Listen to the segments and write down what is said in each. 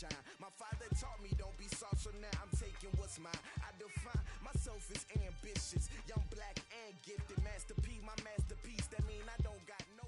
shine. My father taught me don't be soft, so now I'm taking what's mine. I define myself as ambitious, young, black, and gifted. Master P, my masterpiece. That mean I don't got no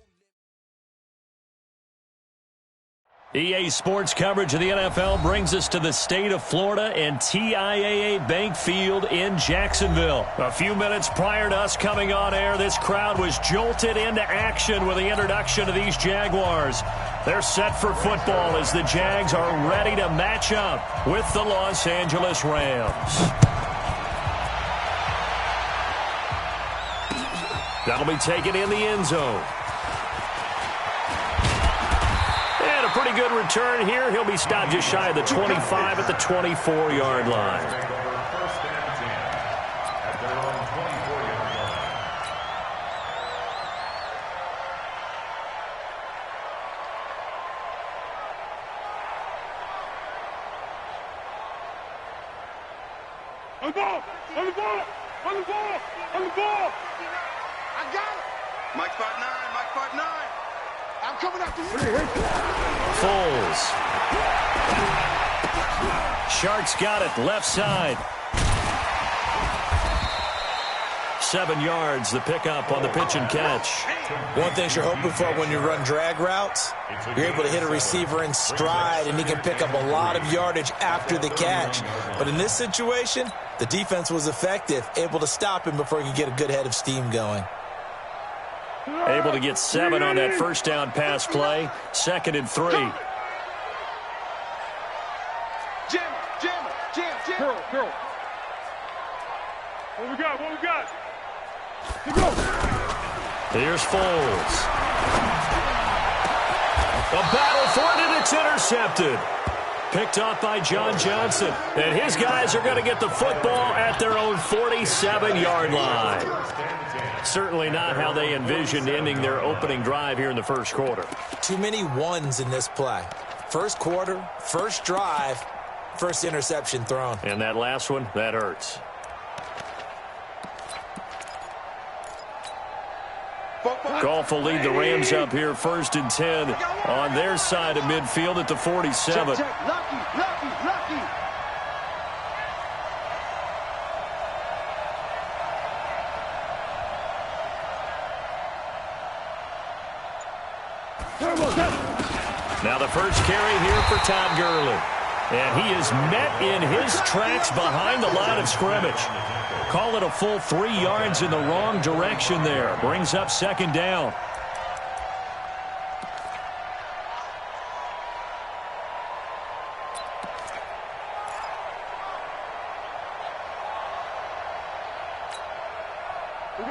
limit. EA Sports coverage of the NFL brings us to the state of Florida and TIAA Bank Field in Jacksonville. A few minutes prior to us coming on air, this crowd was jolted into action with the introduction of these Jaguars. They're set for football as the Jags are ready to match up with the Los Angeles Rams. That'll be taken in the end zone. And a pretty good return here. He'll be stopped just shy of the 25 at the 24-yard line. First and 10 at their own 24-yard line. On the ball! On the ball! On the ball! On the ball! I got it. Mike 5'9", Mike 5'9". I'm coming after you. Foles. Sharks got it, left side. 7 yards, the pickup on the pitch and catch. One thing you're hoping for when you run drag routes, you're able to hit a receiver in stride, and he can pick up a lot of yardage after the catch. But in this situation, the defense was effective, able to stop him before he could get a good head of steam going. Able to get 7 on that first down pass play. 2nd and 3. Jam. Curl. What we got? Here go. Here's Foles. A battle for it, and it's intercepted. Picked off by John Johnson. And his guys are going to get the football at their own 47-yard line. Certainly not how they envisioned ending their opening drive here in the first quarter. Too many ones in this play. First quarter, first drive, first interception thrown. And that last one, that hurts. Goff will lead the Rams up here 1st and 10 on their side of midfield at the 47. Check. Lucky. Now the first carry here for Todd Gurley. And he is met in his tracks behind the line of scrimmage. Call it a full 3 yards in the wrong direction there. Brings up 2nd down.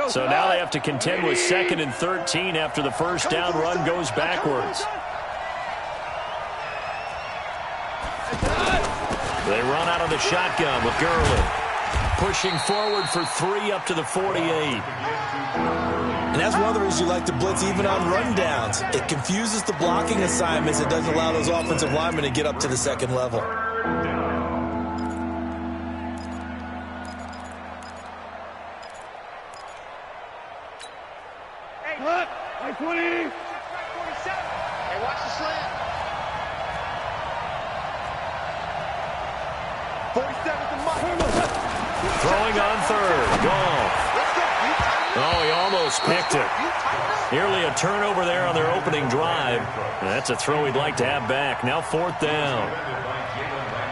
So now they have to contend with 2nd and 13 after the first down run goes backwards. They run out of the shotgun with Gurley. Pushing forward for 3 up to the 48. And that's one of the reasons you like to blitz even on rundowns. It confuses the blocking assignments. It doesn't allow those offensive linemen to get up to the 2nd level. Cut! Like 20! Hey, watch the slant. 47 to Mike. Throwing on 3rd. Goff. Oh, he almost picked it. Nearly a turnover there on their opening drive. And that's a throw he'd like to have back. Now 4th down.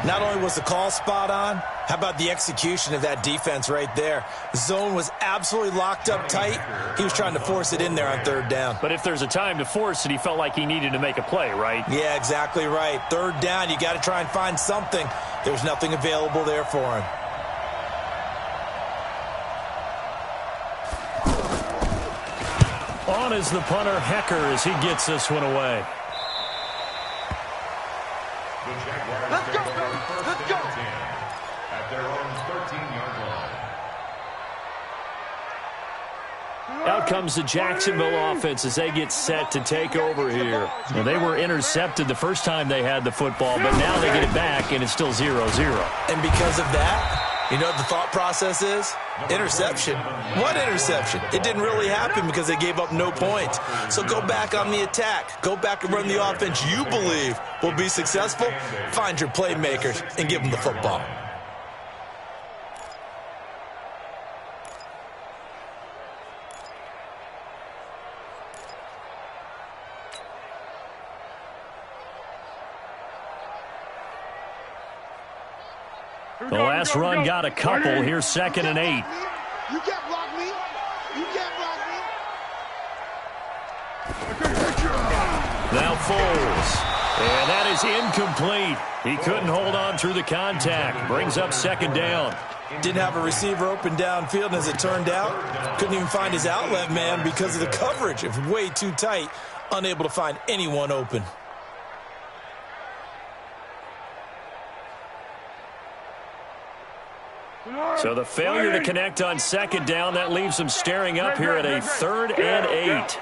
Not only was the call spot on, how about the execution of that defense right there? The zone was absolutely locked up tight. He was trying to force it in there on 3rd down. But if there's a time to force it, he felt like he needed to make a play, right? Yeah, exactly right. 3rd down, you got to try and find something. There's nothing available there for him. On is the punter, Hecker, as he gets this one away. Let's go! At their own 13-yard line. Out comes the Jacksonville offense as they get set to take over here. Now, they were intercepted the first time they had the football, but now they get it back, and it's still 0-0. And because of that, You know what the thought process is? Interception. What interception? It didn't really happen because they gave up no points. So go back on the attack. Go back and run the offense you believe will be successful. Find your playmakers and give them the football. The last run got a couple. Here's 2nd and 8. You can't block me. You can't block me. Now Foles. And that is incomplete. He couldn't hold on through the contact. Brings up 2nd down. Didn't have a receiver open downfield, and as it turned out, couldn't even find his outlet man because of the coverage. It was way too tight, unable to find anyone open. So the failure to connect on 2nd down, that leaves them staring up here at a 3rd and 8.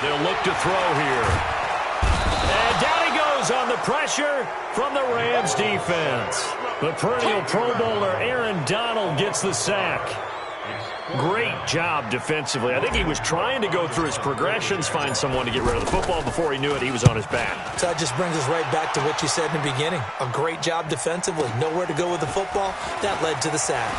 They'll look to throw here. And down he goes on the pressure from the Rams defense. The perennial Pro Bowler Aaron Donald gets the sack. Great job defensively. I think he was trying to go through his progressions, find someone to get rid of the football. Before he knew it, he was on his back. So that just brings us right back to what you said in the beginning. A great job defensively. Nowhere to go with the football. That led to the sack.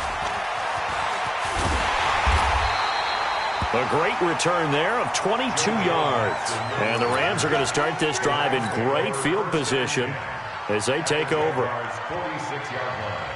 A great return there of 22 yards. And the Rams are going to start this drive in great field position as they take over. 46-yard line.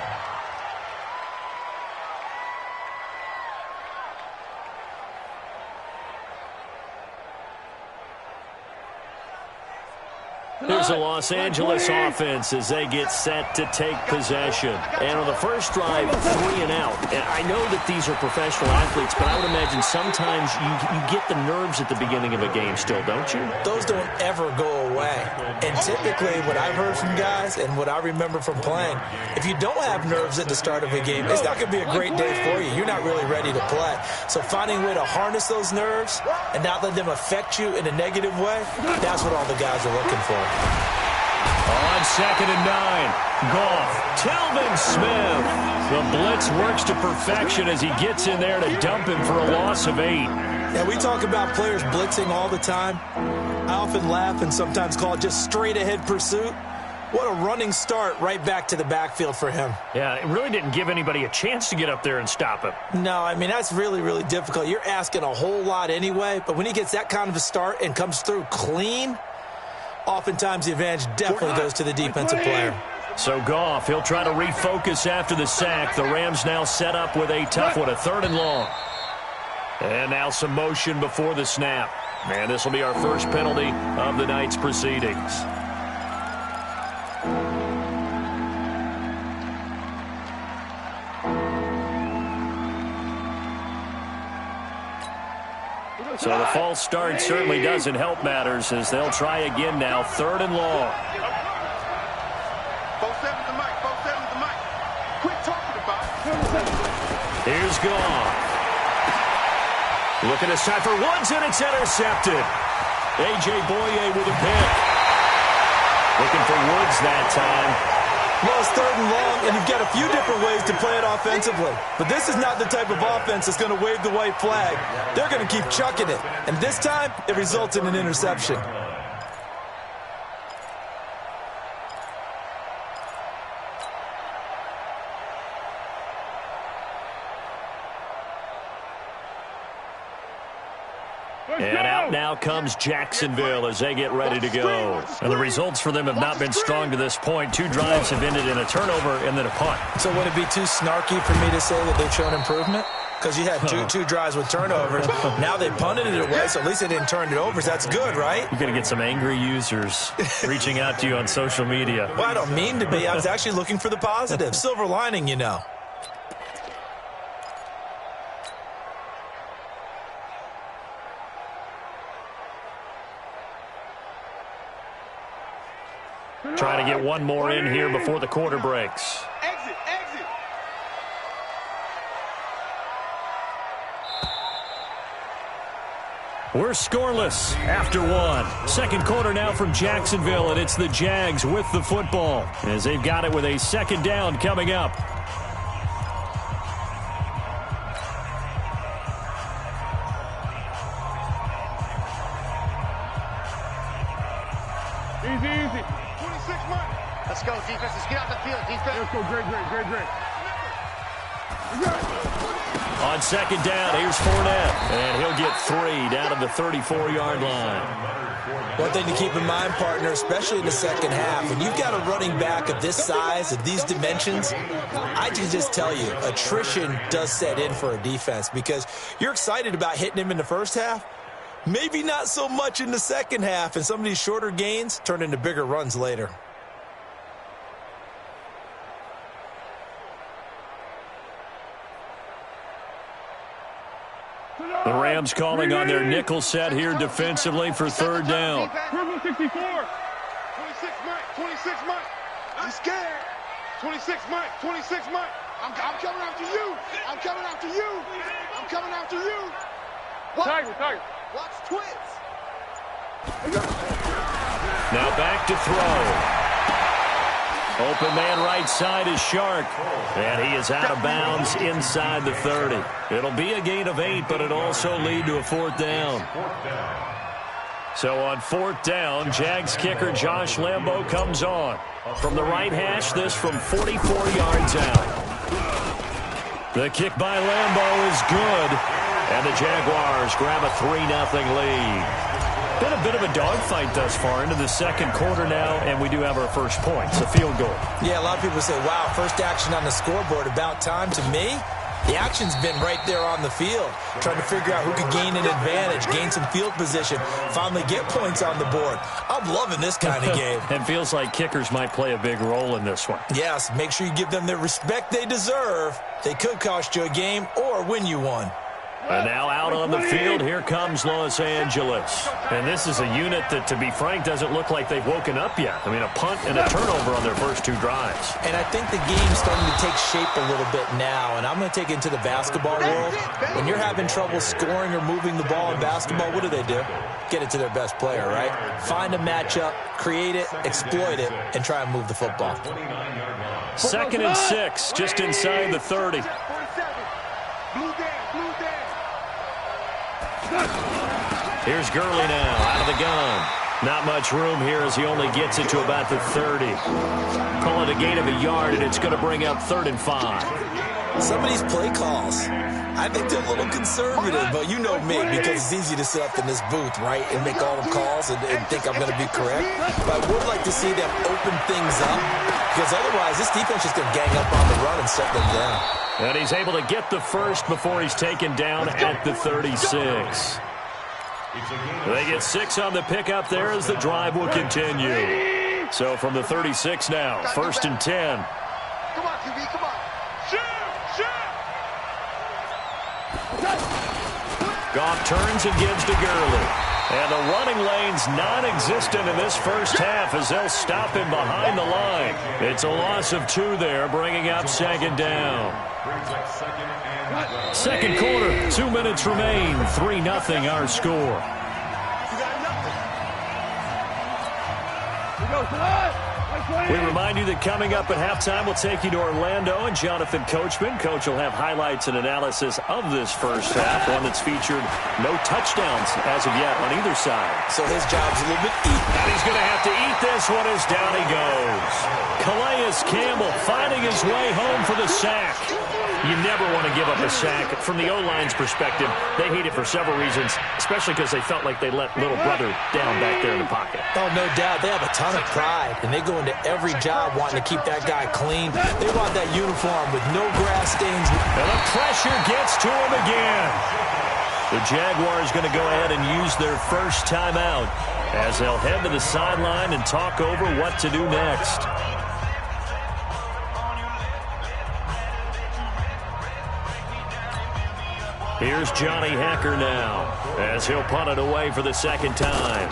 Here's the Los Angeles offense as they get set to take possession. And on the first drive, 3 and out. And I know that these are professional athletes, but I would imagine sometimes you get the nerves at the beginning of a game still, don't you? Those don't ever go away. And typically what I've heard from guys and what I remember from playing, if you don't have nerves at the start of a game, it's not going to be a great day for you. You're not really ready to play. So finding a way to harness those nerves and not let them affect you in a negative way, that's what all the guys are looking for. On 2nd and 9, Goff, Telvin Smith. The blitz works to perfection as he gets in there to dump him for a loss of 8. Yeah, we talk about players blitzing all the time. I often laugh and sometimes call it just straight-ahead pursuit. What a running start right back to the backfield for him. Yeah, it really didn't give anybody a chance to get up there and stop him. No, I mean, that's really, really difficult. You're asking a whole lot anyway, but when he gets that kind of a start and comes through clean, oftentimes the advantage definitely goes to the defensive player. So Goff, he'll try to refocus after the sack. The Rams now set up with a tough one, a 3rd and long. And now some motion before the snap. And this will be our first penalty of the night's proceedings. So the false start certainly doesn't help matters as they'll try again now, 3rd and long. 4-7 to Mike, 4-7 to Mike. Quit talking about it. Here's Goff. Looking to side for Woods, and it's intercepted. A.J. Boye with a pick. Looking for Woods that time. Well, it's 3rd and long, and you've got a few different ways to play it offensively. But this is not the type of offense that's going to wave the white flag. They're going to keep chucking it. And this time, it results in an interception. And out now comes Jacksonville as they get ready to go. And the results for them have not been strong to this point. 2 drives have ended in a turnover and then a punt. So would it be too snarky for me to say that they've shown improvement? Because you had two drives with turnovers. Now they punted it away, so at least they didn't turn it over. So that's good, right? You're going to get some angry users reaching out to you on social media. Well, I don't mean to be. I was actually looking for the positive. Silver lining, you know. Trying to get one more in here before the quarter breaks. Exit, exit. We're scoreless after one. Second quarter now from Jacksonville, and it's the Jags with the football as they've got it with a second down coming up. Easy. 26 months. Let's go, defense. Let's get out the field, defense. Let's go, great. On second down, here's Fournette, and he'll get 3 down to the 34-yard line. One thing to keep in mind, partner, especially in the second half, when you've got a running back of this size, of these dimensions, I can just tell you, attrition does set in for a defense because you're excited about hitting him in the first half, maybe not so much in the second half, and some of these shorter gains turn into bigger runs later. The Rams calling on their nickel set here defensively for third down. Purple 64. 26 months. I'm scared. 26 months. I'm coming after you. I'm coming after you. What? Tiger. Watch twins. Now back to throw. Open man right side is Shark, and he is out of bounds inside the 30. It'll be a gain of 8, but it'll also lead to a fourth down. So on fourth down, Jags kicker Josh Lambo comes on. From the right hash, this from 44 yards out. The kick by Lambo is good, and the Jaguars grab a 3-0 lead. Been a bit of a dogfight thus far into the second quarter now, and we do have our first points, a field goal. Yeah, a lot of people say, wow, first action on the scoreboard, about time. To me, the action's been right there on the field, trying to figure out who could gain an advantage, gain some field position, finally get points on the board. I'm loving this kind of game. It feels like kickers might play a big role in this one. Yes, make sure you give them the respect they deserve. They could cost you a game or win you one. And now out on the field, here comes Los Angeles. And this is a unit that, to be frank, doesn't look like they've woken up yet. I mean, a punt and a turnover on their first 2 drives. And I think the game's starting to take shape a little bit now, and I'm going to take it into the basketball world. When you're having trouble scoring or moving the ball in basketball, what do? Get it to their best player, right? Find a matchup, create it, exploit it, and try and move the football. 2nd and 6, just inside the 30. Here's Gurley now, out of the gun. Not much room here as he only gets it to about the 30. Call it a gain of a yard, and it's going to bring up 3rd and 5. Some of these play calls, I think they're a little conservative, but you know me, because it's easy to sit up in this booth, right, and make all the calls and think I'm going to be correct. But I would like to see them open things up, because otherwise this defense is going to gang up on the run and shut them down. And he's able to get the first before he's taken down at the 36. They get 6 on the pickup there as the drive will continue. So from the 36 now, 1st and 10. Come on, QB, come on. Goff turns and gives to Gurley. And the running lane's non-existent in this first half as they'll stop him behind the line. It's a loss of 2 there, bringing up 2nd down. Second quarter, 2 minutes remain. 3-0 our score. We remind you that coming up at halftime, we'll take you to Orlando and Jonathan Coachman. Coach will have highlights and analysis of this first half, one that's featured no touchdowns as of yet on either side. So his job's a little bit eat. And he's going to have to eat this one as down he goes. Calais Campbell finding his way home for the sack. You never want to give up a sack. From the O-line's perspective, they hate it for several reasons, especially because they felt like they let little brother down back there in the pocket. Oh, no doubt. They have a ton of pride, and they go into every job wanting to keep that guy clean. They want that uniform with no grass stains. And the pressure gets to him again. The Jaguars going to go ahead and use their first timeout as they'll head to the sideline and talk over what to do next. Here's Johnny Hacker now as he'll punt it away for the second time.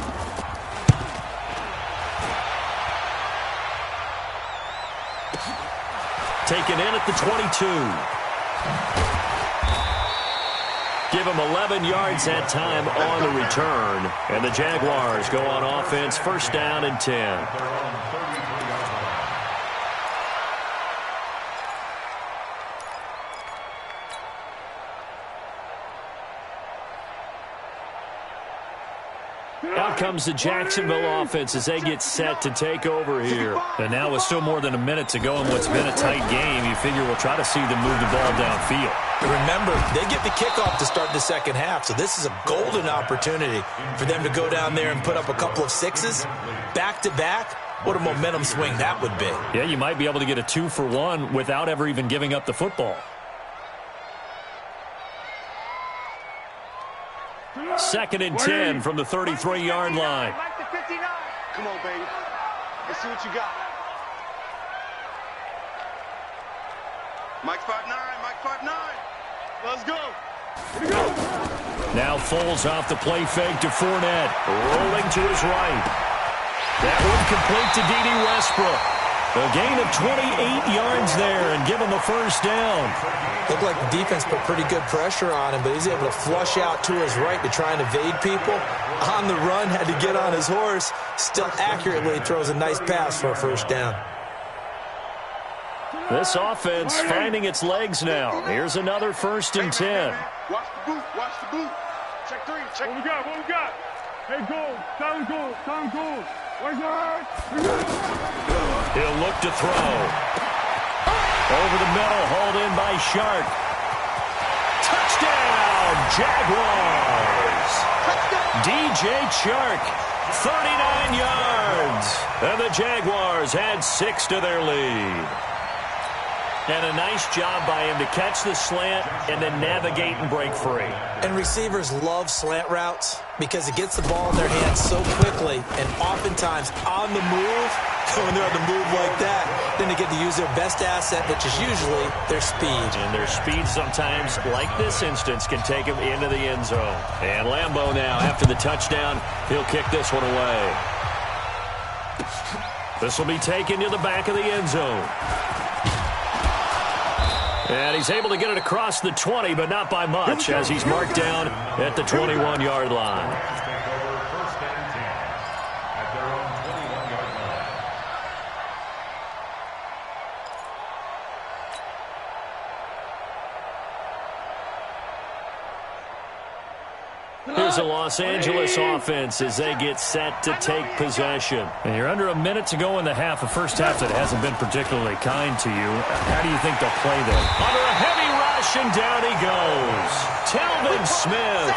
Taken in at the 22. Give him 11 yards that time on the return. And the Jaguars go on offense, first down and 10. Out comes the Jacksonville offense as they get set to take over here. And now with still more than a minute to go in what's been a tight game, you figure we'll try to see them move the ball downfield. Remember, they get the kickoff to start the second half, so this is a golden opportunity for them to go down there and put up a couple of sixes back-to-back. What a momentum swing that would be. Yeah, you might be able to get a 2-for-1 without ever even giving up the football. Second and 10 from the 33-yard line. Come on, baby. Let's see what you got. Mike 5'9", Mike 5'9". Let's go. Here we go. Now Foles off the play fake to Fournette. Rolling to his right. That one complete to D.D. Westbrook. A gain of 28 yards there and give him a first down. Looked like the defense put pretty good pressure on him, but he's able to flush out to his right to try and evade people. On the run, had to get on his horse. Still accurately throws a nice pass for a first down. This offense finding its legs now. Here's another first and 10. Watch the boot, watch the boot. Check three, check. What we got? What we got? Hey, goal. Down goal. Down goal. Where's that? He'll look to throw. Over the middle, hauled in by Shark. Touchdown, Jaguars. DJ Chark, 39 yards. And the Jaguars add 6 to their lead. And a nice job by him to catch the slant and then navigate and break free. And receivers love slant routes because it gets the ball in their hands so quickly and oftentimes on the move. When they're on the move like that, then they get to use their best asset, which is usually their speed. And their speed sometimes, like this instance, can take them into the end zone. And Lambeau now, after the touchdown, he'll kick this one away. This will be taken to the back of the end zone. And he's able to get it across the 20, but not by much, as he's marked down at the 21-yard line. Here's the Los Angeles offense as they get set to take possession. And you're under a minute to go in the half, a first half that hasn't been particularly kind to you. How do you think they'll play them? Under a heavy rush, and down he goes. Telvin Smith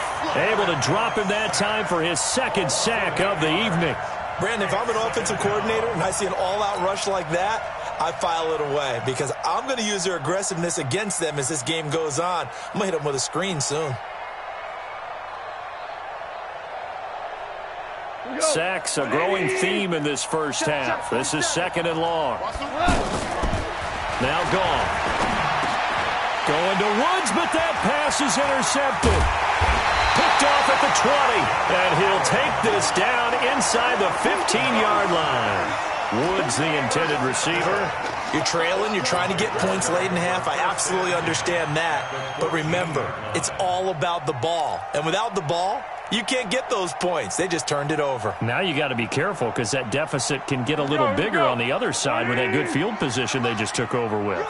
able to drop him that time for his second sack of the evening. Brandon, if I'm an offensive coordinator and I see an all-out rush like that, I file it away because I'm going to use their aggressiveness against them as this game goes on. I'm going to hit them with a screen soon. Sacks, a growing theme in this first half. This is second and long. Now gone. Going to Woods, but that pass is intercepted. Picked off at the 20, and he'll take this down inside the 15-yard line. Woods, the intended receiver. You're trailing, you're trying to get points late in half. I absolutely understand that. But remember, it's all about the ball. And without the ball, you can't get those points. They just turned it over. Now you got to be careful because that deficit can get a little bigger on the other side with that good field position they just took over with.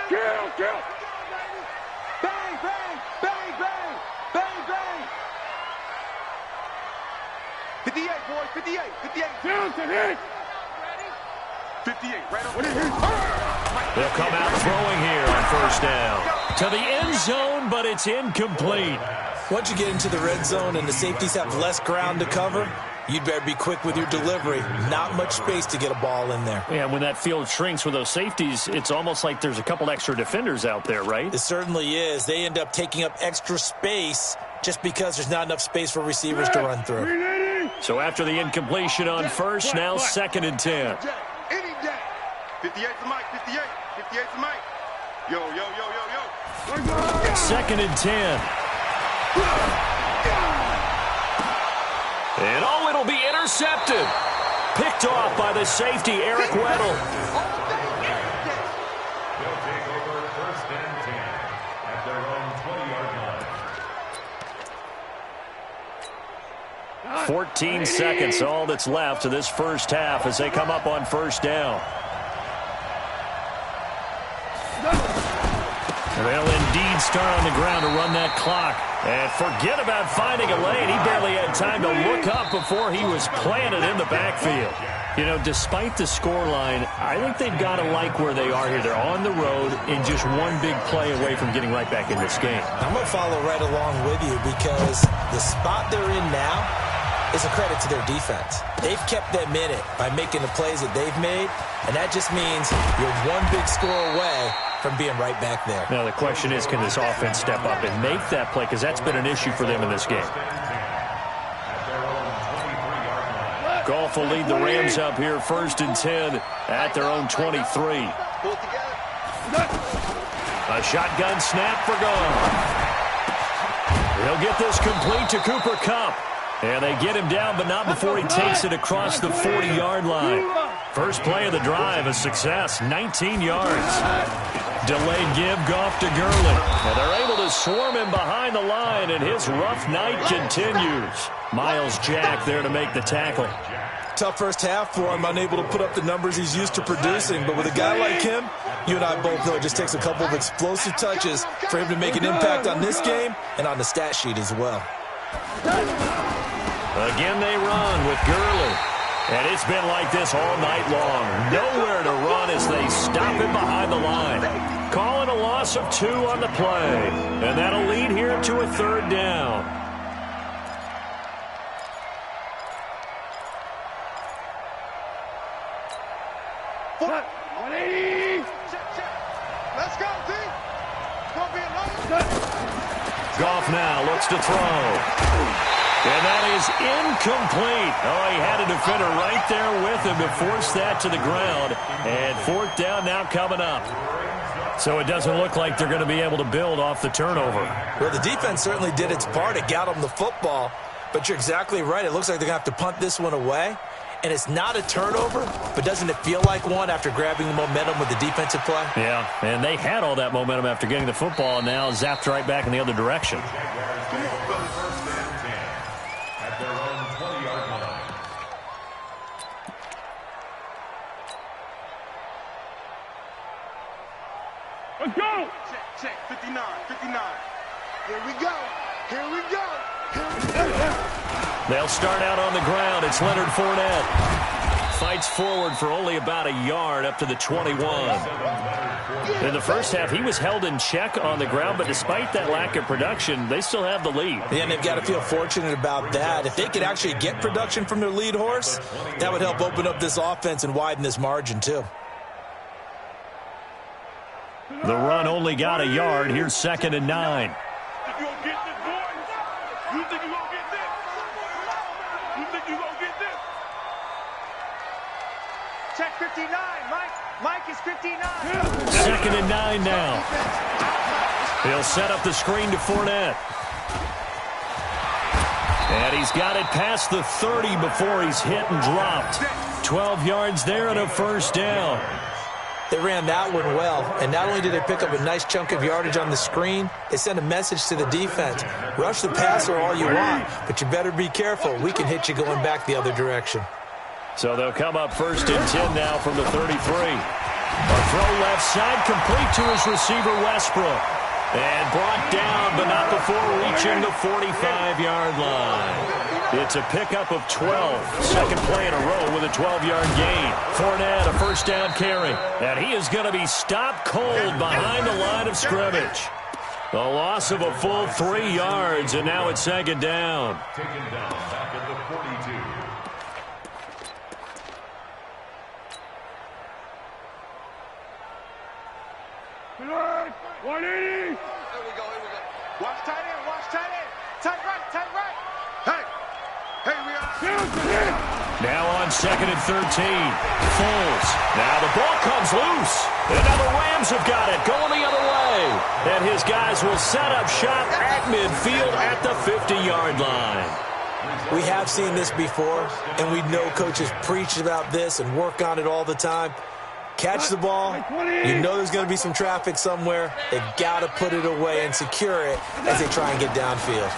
Kill. Bang, bang, bang, bang, bang, bang. 58, boys, 58, 58. Johnson, hit. 58, right over. They'll come out throwing here on first down. To the end zone, but it's incomplete. Once you get into the red zone and the safeties have less ground to cover, you'd better be quick with your delivery. Not much space to get a ball in there. Yeah, when that field shrinks with those safeties, it's almost like there's a couple extra defenders out there, right? It certainly is. They end up taking up extra space just because there's not enough space for receivers to run through. So after the incompletion on first, now second and 10. Any day. 58 for Mike, 58. 58 for Mike. Yo. Second and 10. And it'll be intercepted. Picked off by the safety, Eric Weddle. They'll take over first and 10 at their own 20-yard line. 14 seconds, all that's left of this first half as they come up on first down. They'll indeed start on the ground to run that clock. And forget about finding a lane. He barely had time to look up before he was planted in the backfield. You know, despite the scoreline, I think they've got to like where they are here. They're on the road and just one big play away from getting right back in this game. I'm going to follow right along with you because the spot they're in now is a credit to their defense. They've kept them in it by making the plays that they've made, and that just means you're one big score away from being right back there. Now, the question is, can this offense step up and make that play? Because that's been an issue for them in this game. Goff will lead the Rams up here, 1st and 10 at their own 23. A shotgun snap for Goff. He'll get this complete to Cooper Kupp. And they get him down, but not before he takes it across the 40-yard line. First play of the drive, a success, 19 yards. Delayed give, Goff to Gurley. And they're able to swarm him behind the line, and his rough night continues. Miles Jack there to make the tackle. Tough first half for him, unable to put up the numbers he's used to producing. But with a guy like him, you and I both know it just takes a couple of explosive touches for him to make an impact on this game and on the stat sheet as well. Again they run with Gurley. And it's been like this all night long. Nowhere to run as they stop him behind the line. Calling a loss of 2 on the play. And that'll lead here to a 3rd down. Let's go, D. Gonna be another. Goff now looks to throw. And that is incomplete. Oh, he had a defender right there with him to force that to the ground. And 4th down now coming up. So it doesn't look like they're going to be able to build off the turnover. Well, the defense certainly did its part. It got them the football. But you're exactly right. It looks like they're going to have to punt this one away. And it's not a turnover, but doesn't it feel like one after grabbing the momentum with the defensive play? Yeah, and they had all that momentum after getting the football, and now zapped right back in the other direction. Let's go! Check, 59, 59. Here we go. Here we go. Here we go. They'll start out on the ground. It's Leonard Fournette. Fights forward for only about a yard up to the 21. In the first half, he was held in check on the ground, but despite that lack of production, they still have the lead. Yeah, and they've got to feel fortunate about that. If they could actually get production from their lead horse, that would help open up this offense and widen this margin, too. The run only got a yard. Here's 2nd and 9. You gonna get this, boys? You think you gonna get this? You think you gonna get this? Check 59, Mike. Mike is 59. 2nd and 9 now. He'll set up the screen to Fournette. And he's got it past the 30 before he's hit and dropped. 12 yards there and a 1st down. They ran that one well, and not only did they pick up a nice chunk of yardage on the screen, they sent a message to the defense. Rush the passer all you want, but you better be careful. We can hit you going back the other direction. So they'll come up 1st and 10 now from the 33. A throw left side complete to his receiver, Westbrook. And brought down, but not before reaching the 45-yard line. It's a pickup of 12. Second play in a row with a 12-yard gain. Fournette, a 1st down carry. And he is going to be stopped cold behind the line of scrimmage. A loss of a full 3 yards, and now it's 2nd down. Taken down back at the 42. Good. 180. Here we go. Watch tight end. Watch tight end. Tight right. Tight right. Hey, we are. Now on 2nd and 13. Foles. Now the ball comes loose. And now the Rams have got it. Going the other way. And his guys will set up shop at midfield at the 50-yard line. We have seen this before, and we know coaches preach about this and work on it all the time. Catch the ball. You know there's going to be some traffic somewhere. They've got to put it away and secure it as they try and get downfield.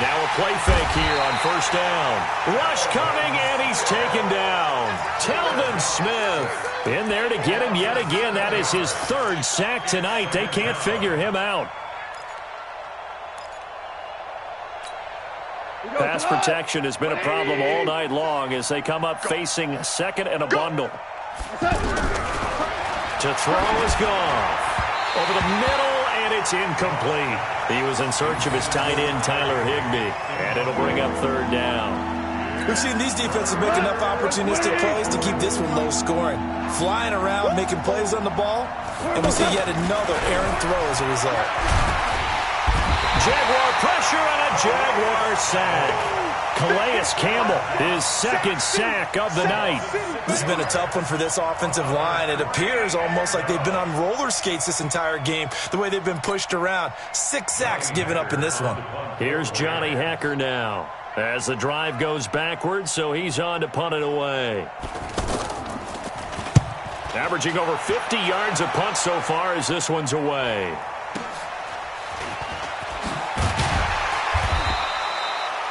Now a play fake here on first down. Rush coming, and he's taken down. Telvin Smith in there to get him yet again. That is his third sack tonight. They can't figure him out. Pass protection has been a problem all night long as they come up facing second and a bundle. To throw is gone. Over the middle, and it's incomplete. He was in search of his tight end, Tyler Higbee, and it'll bring up third down. We've seen these defenses make enough opportunistic plays to keep this one low scoring. Flying around, making plays on the ball, and we see yet another errant throw as a result. Jaguar pressure and a Jaguar sack. Calais Campbell, his second sack of the night. This has been a tough one for this offensive line. It appears almost like they've been on roller skates this entire game, the way they've been pushed around. 6 sacks given up in this one. Here's Johnny Hacker now as the drive goes backwards, so he's on to punt it away. Averaging over 50 yards a punt so far as this one's away.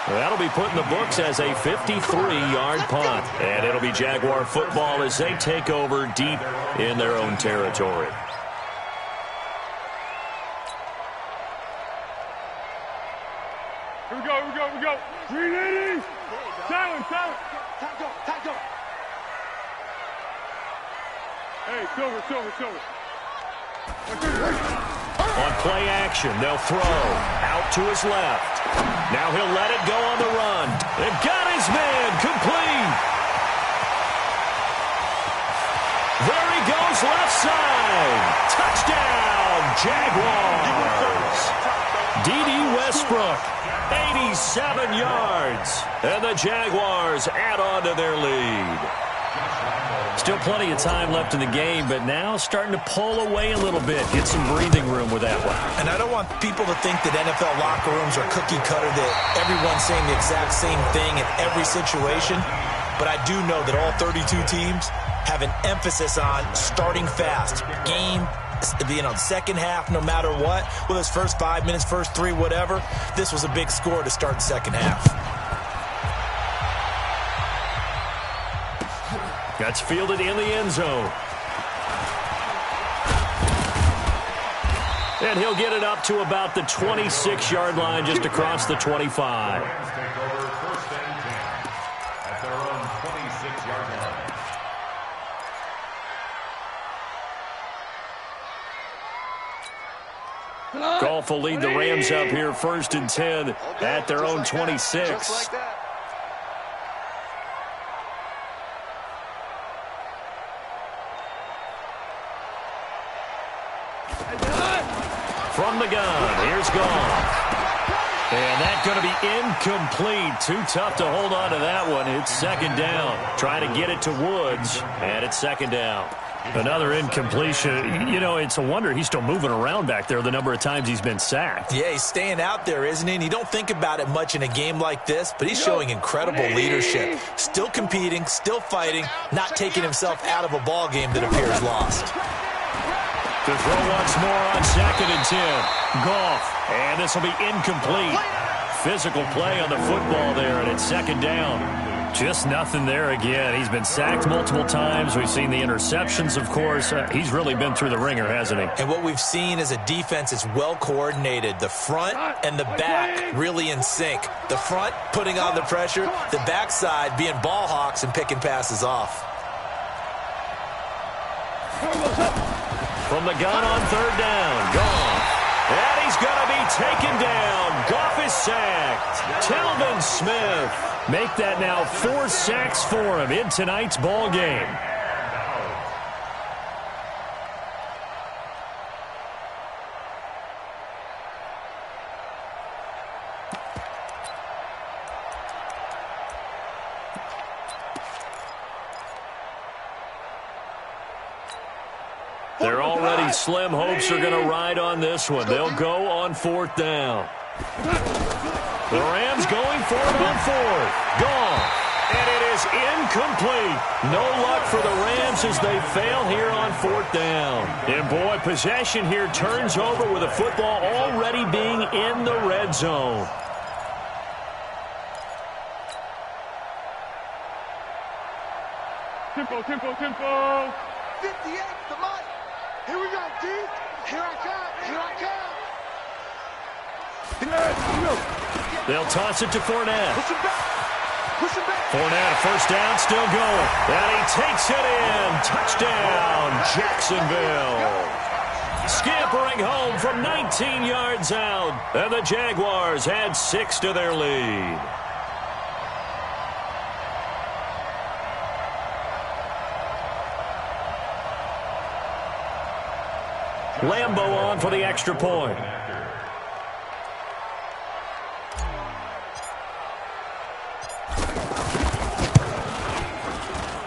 That'll be put in the books as a 53-yard punt. And it'll be Jaguar football as they take over deep in their own territory. Here we go, here we go, here we go. 380. Silent. Tackle. Hey, Silver. On play action, they'll throw out to his left. Now he'll let it go on the run. They've got his man complete. There he goes left side. Touchdown, Jaguars. D.D. Westbrook, 87 yards. And the Jaguars add on to their lead. Still plenty of time left in the game, but now starting to pull away a little bit. Get some breathing room with that one. And I don't want people to think that NFL locker rooms are cookie cutter, that everyone's saying the exact same thing in every situation. But I do know that all 32 teams have an emphasis on starting fast. Game being on second half no matter what. Whether it's first 5 minutes, first 3, whatever. This was a big score to start the second half. That's fielded in the end zone. And he'll get it up to about the 26-yard line, just across the 25. Rams take over first and 10 at their own 26-yard line. Goff will lead the Rams up here first and 10 at their own 26. Just like that. From the gun, here's Goff. And that's going to be incomplete. Too tough to hold on to that one. It's second down. Trying to get it to Woods, and it's second down. Another incompletion. You know, it's a wonder he's still moving around back there the number of times he's been sacked. Yeah, he's staying out there, isn't he? And you don't think about it much in a game like this, but he's showing incredible leadership. Still competing, still fighting, not taking himself out of a ball game that appears lost. To throw once more on second and 10. Goff, and this will be incomplete. Physical play on the football there, and it's second down. Just nothing there again. He's been sacked multiple times. We've seen the interceptions, of course. He's really been through the ringer, hasn't he? And what we've seen is a defense that's well coordinated. The front and the back really in sync. The front putting on the pressure, the backside being ball hawks and picking passes off. From the gun on third down, Goff. And he's going to be taken down. Goff is sacked. Telvin Smith. Make that now 4 sacks for him in tonight's ball game. They're already slim hopes are going to ride on this one. They'll go on fourth down. The Rams going for it on fourth. Gone. And it is incomplete. No luck for the Rams as they fail here on fourth down. And boy, possession here turns over with the football already being in the red zone. Tempo, tempo, tempo. 58, the mic. Here we go, D. Here I come. Here I come. They'll toss it to Fournette. Push him back. Push him back. Fournette, first down, still going. And he takes it in. Touchdown, Jacksonville. Scampering home from 19 yards out. And the Jaguars add 6 to their lead. Lambo on for the extra point.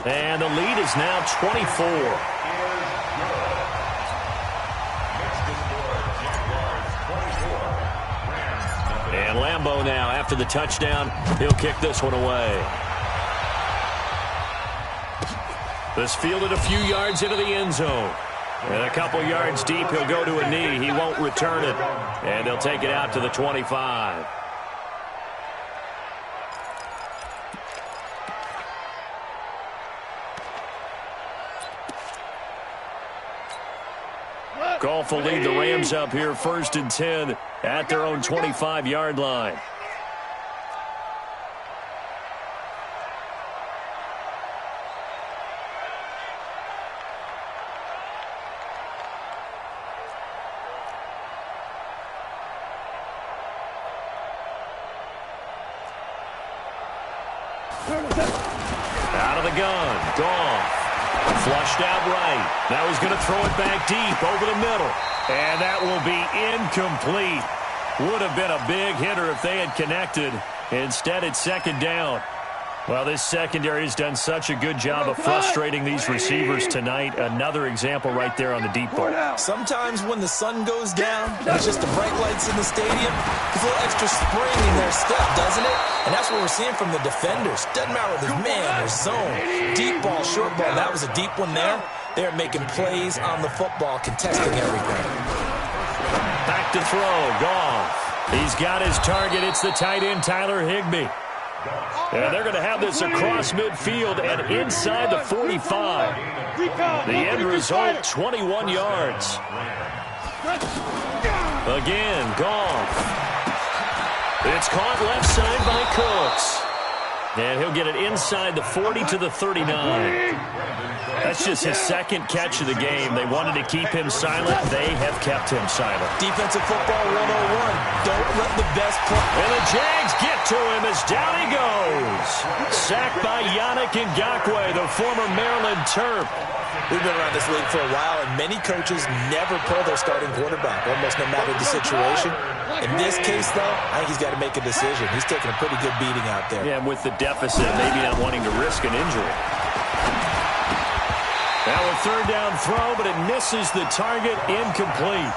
And the lead is now 24. And Lambo now, after the touchdown, he'll kick this one away. This fielded a few yards into the end zone. And a couple yards deep, he'll go to a knee. He won't return it. And they'll take it out to the 25. Goff will lead the Rams up here 1st and 10 at their own 25-yard line. Out of the gun, Goff. Flushed out right. Now he's going to throw it back deep over the middle. And that will be incomplete. Would have been a big hitter if they had connected. Instead, it's 2nd down. Well, this secondary has done such a good job of frustrating these receivers tonight. Another example right there on the deep ball. Sometimes when the sun goes down, and it's just the bright lights in the stadium, there's a little extra spring in their step, doesn't it? And that's what we're seeing from the defenders. Doesn't matter whether it's man or zone. Deep ball, short ball. That was a deep one there. They're making plays on the football, contesting everything. Back to throw, Goff. He's got his target. It's the tight end, Tyler Higbee. And they're going to have this across midfield and inside the 45. The end result, 21 yards. Again, Goff. It's caught left side by Cooks. And he'll get it inside the 40 to the 39. That's just his 2nd catch of the game. They wanted to keep him silent. They have kept him silent. Defensive football 101. Don't let the best play. And the Jags get to him as down he goes. Sacked by Yannick Ngakoue, the former Maryland Terp. We've been around this league for a while, and many coaches never pull their starting quarterback, almost no matter the situation. In this case, though, I think he's got to make a decision. He's taking a pretty good beating out there. Yeah, and with the deficit, maybe not wanting to risk an injury. Now a 3rd down throw, but it misses the target, incomplete.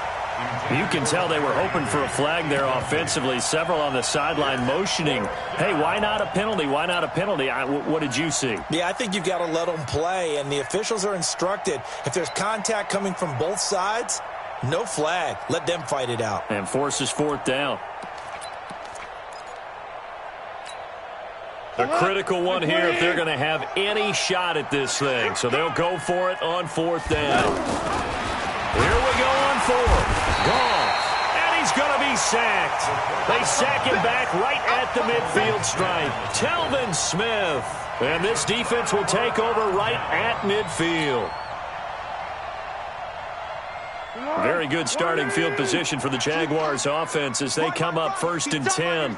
You can tell they were hoping for a flag there offensively. Several on the sideline motioning, hey, why not a penalty? Why not a penalty? What did you see? Yeah, I think you've got to let them play, and the officials are instructed. If there's contact coming from both sides, no flag. Let them fight it out. And forces 4th down. A critical one here if they're going to have any shot at this thing. So they'll go for it on 4th down. Here we go on 4th. Goff. And he's going to be sacked. They sack him back right at the midfield stripe. Telvin Smith. And this defense will take over right at midfield. Very good starting field position for the Jaguars offense as they come up 1st and 10.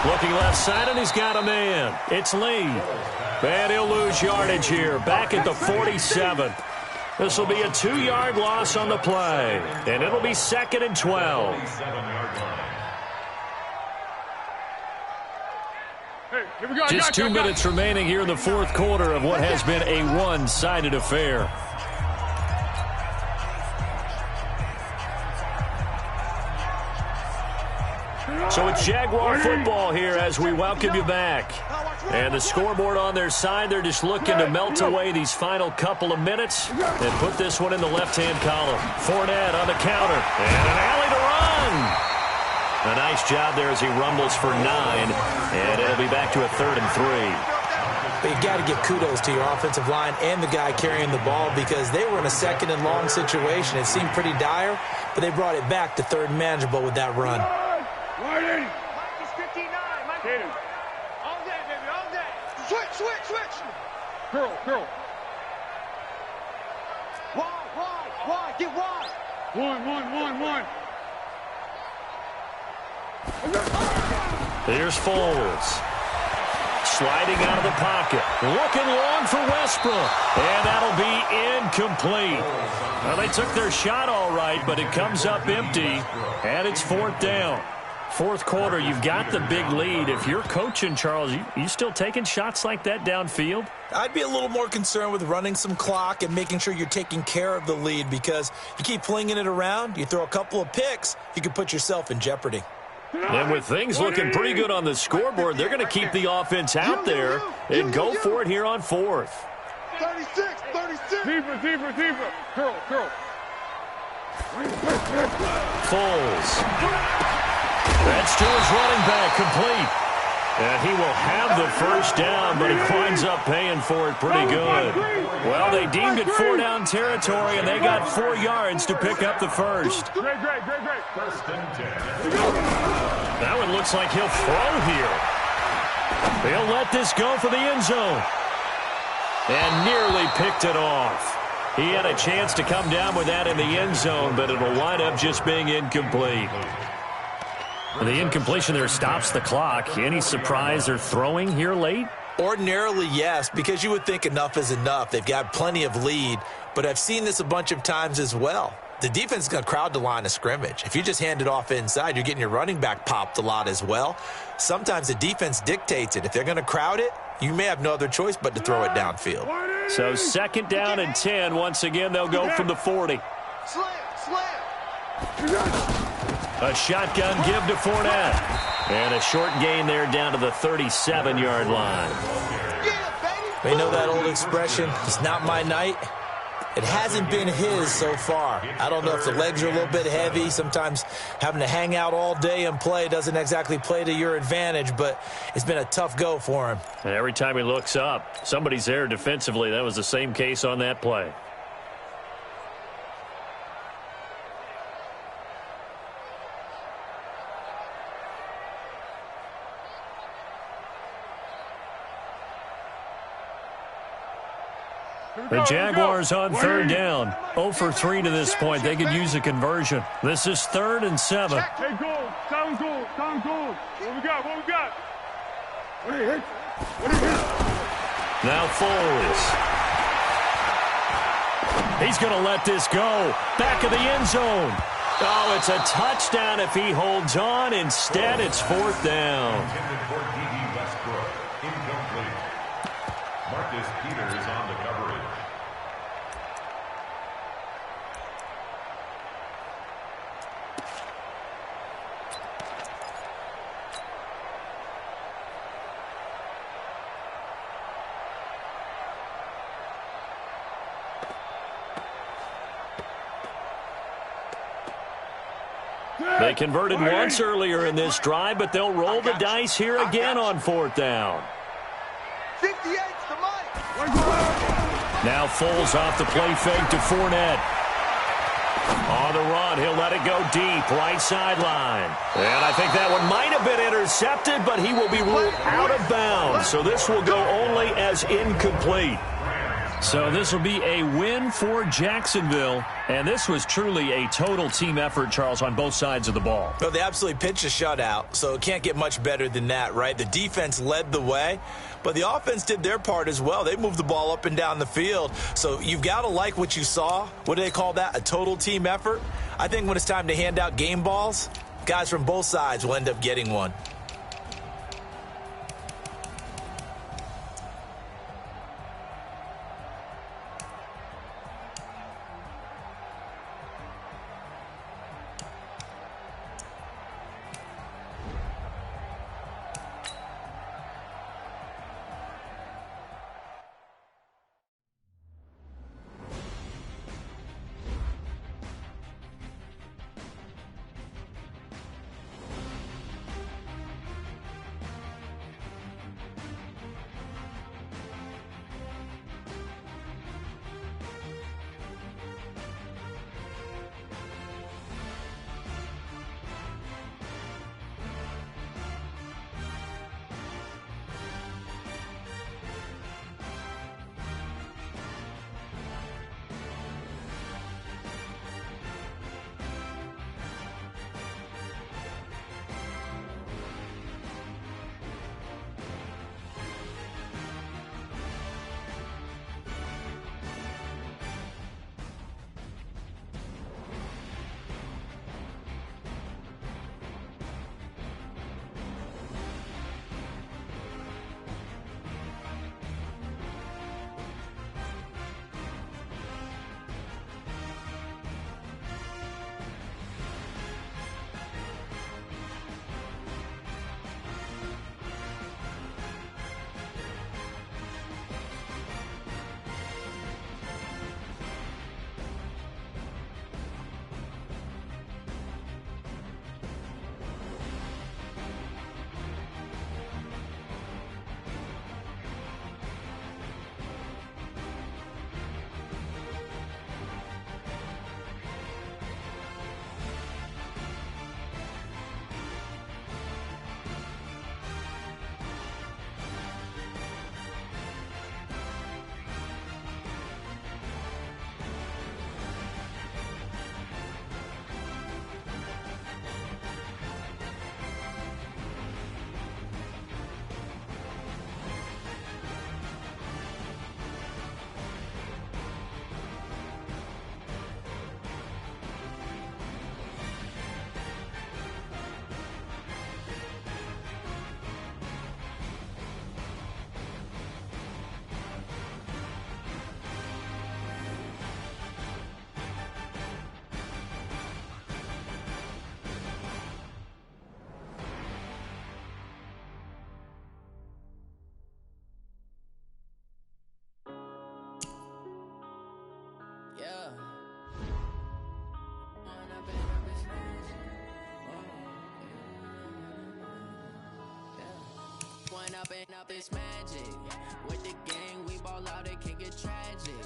Looking left side, and he's got a man. It's Lee. And he'll lose yardage here, back at the 47. This will be a 2-yard loss on the play, and it'll be 2nd and 12. Just 2 minutes remaining here in the 4th quarter of what has been a one-sided affair. So it's Jaguar football here as we welcome you back. And the scoreboard on their side, they're just looking to melt away these final couple of minutes and put this one in the left-hand column. Fournette on the counter. And an alley to run. A nice job there as he rumbles for 9, and it'll be back to a 3rd and 3. But you've got to give kudos to your offensive line and the guy carrying the ball because they were in a 2nd and long situation. It seemed pretty dire, but they brought it back to 3rd and manageable with that run. Mike is 59. Mike. All day, baby, all day. Switch. Curl. Wide. Get wide. One. Here's Foles. Sliding out of the pocket. Looking long for Westbrook. And that'll be incomplete. Well, they took their shot all right, but it comes up empty. And it's 4th down. 4th quarter, you've got the big lead. If you're coaching, Charles, you still taking shots like that downfield? I'd be a little more concerned with running some clock and making sure you're taking care of the lead because you keep flinging it around, you throw a couple of picks, you could put yourself in jeopardy. And with things looking pretty good on the scoreboard, they're going to keep the offense out there and go for it here on 4th. 36. Deeper. Curl. Foles. That's to his running back, complete. And he will have the 1st down, but he winds up paying for it pretty good. Well, they deemed it 4-down territory, and they got 4 yards to pick up the 1st. Great. 1st and 10. That one looks like he'll throw here. He'll let this go for the end zone. And nearly picked it off. He had a chance to come down with that in the end zone, but it'll wind up just being incomplete. The incompletion there stops the clock. Any surprise they're throwing here late? Ordinarily, yes, because you would think enough is enough. They've got plenty of lead, but I've seen this a bunch of times as well. The defense is going to crowd the line of scrimmage. If you just hand it off inside, you're getting your running back popped a lot as well. Sometimes the defense dictates it. If they're going to crowd it, you may have no other choice but to throw it downfield. So 2nd down and 10. Once again, they'll go from the 40. Slam. A shotgun give to Fournette. And a short gain there down to the 37-yard line. You know that old expression, it's not my night? It hasn't been his so far. I don't know if the legs are a little bit heavy. Sometimes having to hang out all day and play doesn't exactly play to your advantage, but it's been a tough go for him. And every time he looks up, somebody's there defensively. That was the same case on that play. The Jaguars on 3rd down. 0 for 3 to this point. They could use a conversion. This is 3rd and 7. Hey, goal. Sound goal. What we got? What do you hit? Now Foles. He's going to let this go. Back of the end zone. Oh, it's a touchdown if he holds on. Instead, it's 4th down. Intended for D.D. Westbrook. Incomplete. Marcus Peters on the coverage. They converted once earlier in this drive, but they'll roll the dice here again on 4th down. 58's the money. Now Foles off the play fake to Fournette. On the run, he'll let it go deep, right sideline. And I think that one might have been intercepted, but he will be ruled out of bounds. So this will go only as incomplete. So this will be a win for Jacksonville. And this was truly a total team effort, Charles, on both sides of the ball. Well, they absolutely pitched a shutout, so it can't get much better than that, right? The defense led the way, but the offense did their part as well. They moved the ball up and down the field. So you've got to like what you saw. What do they call that? A total team effort? I think when it's time to hand out game balls, guys from both sides will end up getting one. up, it's magic. With the gang, we ball out, it can get tragic.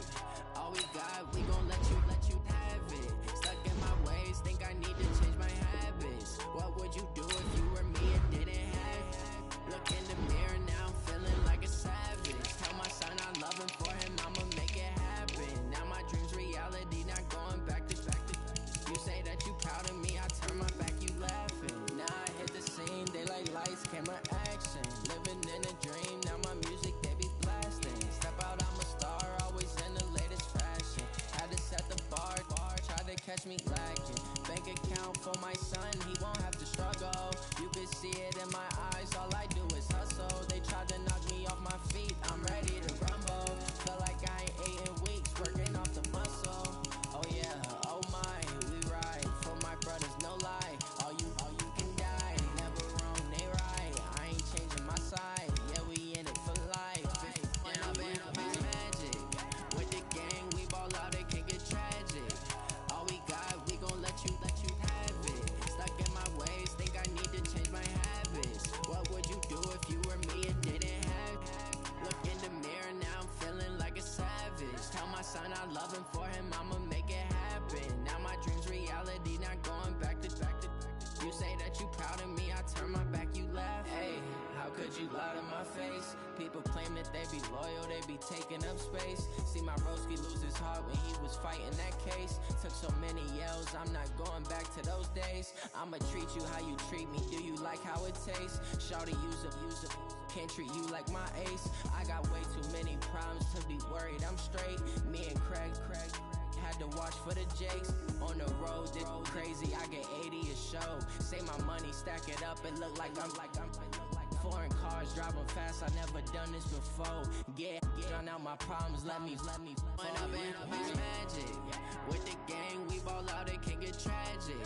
All we got, we gon' let you have it. Stuck in my ways, think I need to change my habits. What would you do if you were me and didn't have it? Look in the mirror, now I'm feeling like a savage. Tell my son I love him, for him I'ma make it happen. Now my dream's reality, not going back to. You say that you proud of me, I turn my back, you laughing. Now I hit the scene, they like lights, camera, action. Living in a dream, now my music, they be blasting. Step out, I'm a star, always in the latest fashion. Had to set the bar, tried to catch me lacking. Bank account for my son, he won't have to struggle. You can see it in my eyes, all I do is hustle. They tried to knock me off my feet, I'm ready to rumble. Feel like I ain't ate in weeks, working off the muscle. Oh yeah, oh my, we ride for my brothers, no lie. All you can die, never wrong, they right. I ain't changing my side, yeah, we in it for life. Up, it's magic. With the gang, we ball out, it can get tragic. All we got, we gon' let you have it. Stuck in my ways, think I need to change my habits. What would you do if you were me and didn't have it? Look in the mirror, now I'm feeling like a savage. Tell my son I love him, for him I'ma make it happen. Now my dream's reality, not going back to. You say that you proud of me, I turn my back, you laugh. Hey, how could you lie to my face? People claim that they be loyal, they be taking up space. See my broski lose his heart when he was fighting that case. Took so many yells, I'm not going back to those days. I'ma treat you how you treat me, do you like how it tastes? Shawty, use up, can't treat you like my ace. I got way too many problems to be worried, I'm straight. Me and Craig had to watch for the Jakes. On the road, this crazy, I get 80 a show. Say my money, stack it up, it look like I'm foreign cars, driving fast, I never done this before. Drown out my problems, let me up, it's magic. With the gang, we ball out, it can get tragic.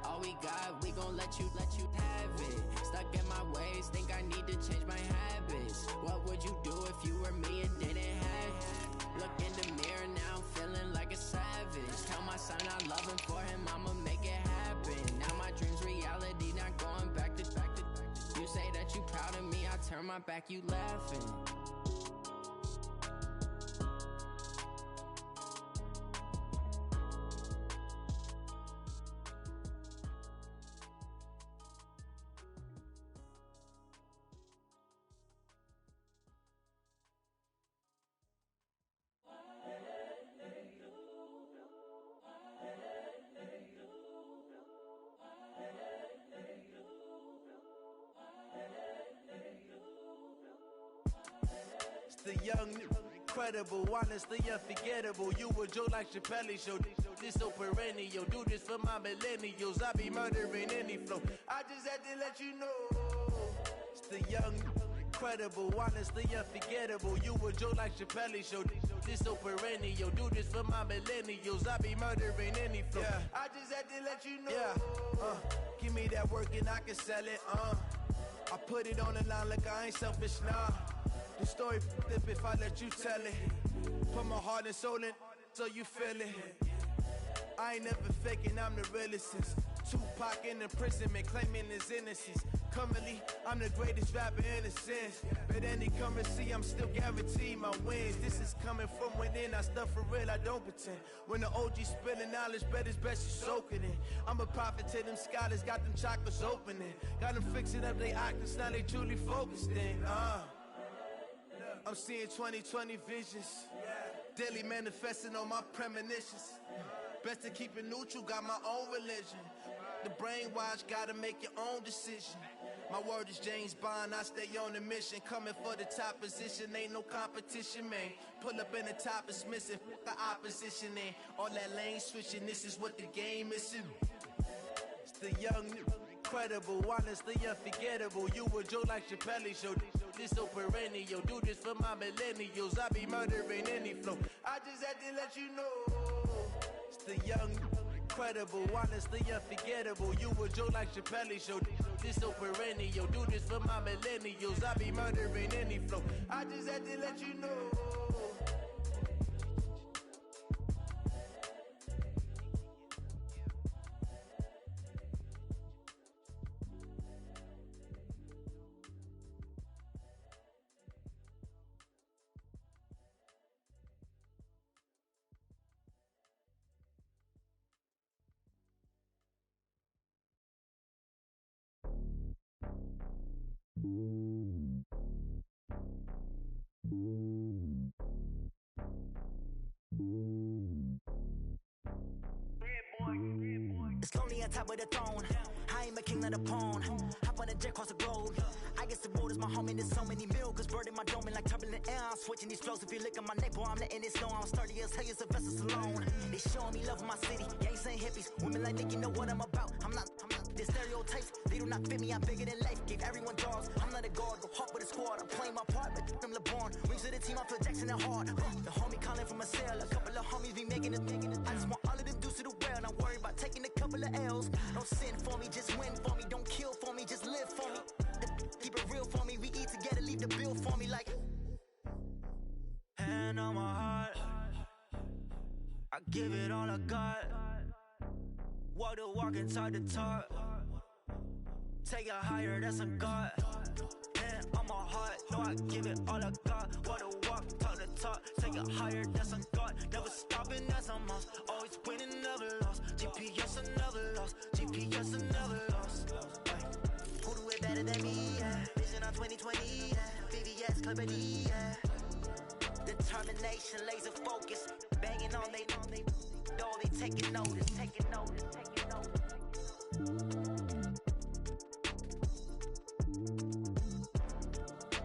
All we got, we gon' let you have it. Stuck in my ways, think I need to change my habits. What would you do if you were me and didn't have it? Look in the mirror, now I'm feeling like a savage. Tell my son I love him, for him I'ma make it happen. Now my dream's reality, not going back to. You say that you proud of me, I turn my back, you laughing. The young, incredible, honestly unforgettable. You a Joe like Chappelle-o. This so perennial. Do this for my millennials. I be murdering any flow. I just had to let you know. It's the young, incredible, honestly unforgettable. You a Joe like Chappelle-o. This so perennial. Do this for my millennials. I be murdering any flow. Yeah. I just had to let you know. Yeah. Give me that work and I can sell it. I put it on the line like I ain't selfish, nah. The story flip if I let you tell it. Put my heart and soul in so you feel it. I ain't never faking, I'm the realest since Tupac in imprisonment, claiming his innocence. Currently, I'm the greatest rapper in a sense. But any currency, I'm still guaranteed my wins. This is coming from within, I stuff for real, I don't pretend. When the OG spilling knowledge, bet it's best you soak it in. I'm a prophet to them scholars, got them chakras opening. Got them fixing up they octaves, now they truly focused in. I'm seeing 2020 visions, daily manifesting on my premonitions. Best to keep it neutral, got my own religion. The brainwash, gotta make your own decision. My word is James Bond, I stay on a mission. Coming for the top position, ain't no competition, man. Pull up in the top is missing, the opposition in. All that lane switching, this is what the game is. It's the young, incredible, honestly unforgettable. You a Joe like Chappelle-o. This so perennial. Do this for my millennials. I be murdering any flow. I just had to let you know. It's the young, incredible, honestly unforgettable. You a Joe like Chappelle-o. This so perennial. Do this for my millennials. I be murdering any flow. I just had to let you know. It's lonely on top of the throne. I am a king of the pawn. Hop on a jet across the globe. I guess the world is my home and there's so many milkers bird in my dome and like turbulent air. I'm switching these flows. If you look at my neck, boy, I'm letting it snow. I'm sturdy as hell as a vessel alone. They showing me love in my city. Gangs and hippies. Women like Nick, you know what I'm about. I'm not the stereotypes. They do not fit me. I'm bigger than life. Gave everyone dogs. I'm not a guard. Go hawk with a squad. I'm playing my part, but I'm LeBron. Rings to the team. I feel Jackson and hard. The homie calling from a cell. A couple of homies be making it. I just want all of them dudes to the well. Not worry about taking a couple of L's. Don't sin for me, just win for me. Don't kill for me, just live for me. Keep it real for me. We eat together, leave the bill for me like. Hand on my heart, I give it all I got. Walk the walk and talk the talk. Take it higher, that's a God. Hand on my heart, no, I give it all I got. Walk the walk, talk the talk. Take it higher, that's a God. Never stopping, that's a must. Always winning, never lost. GPS, I never lost. GPS, I never lost. Who do it better than me? Yeah. Vision on 2020. Yeah. VVS, Clippity. Yeah. Determination, laser focus. Banging on they door, they taking notice, taking notice, taking notice.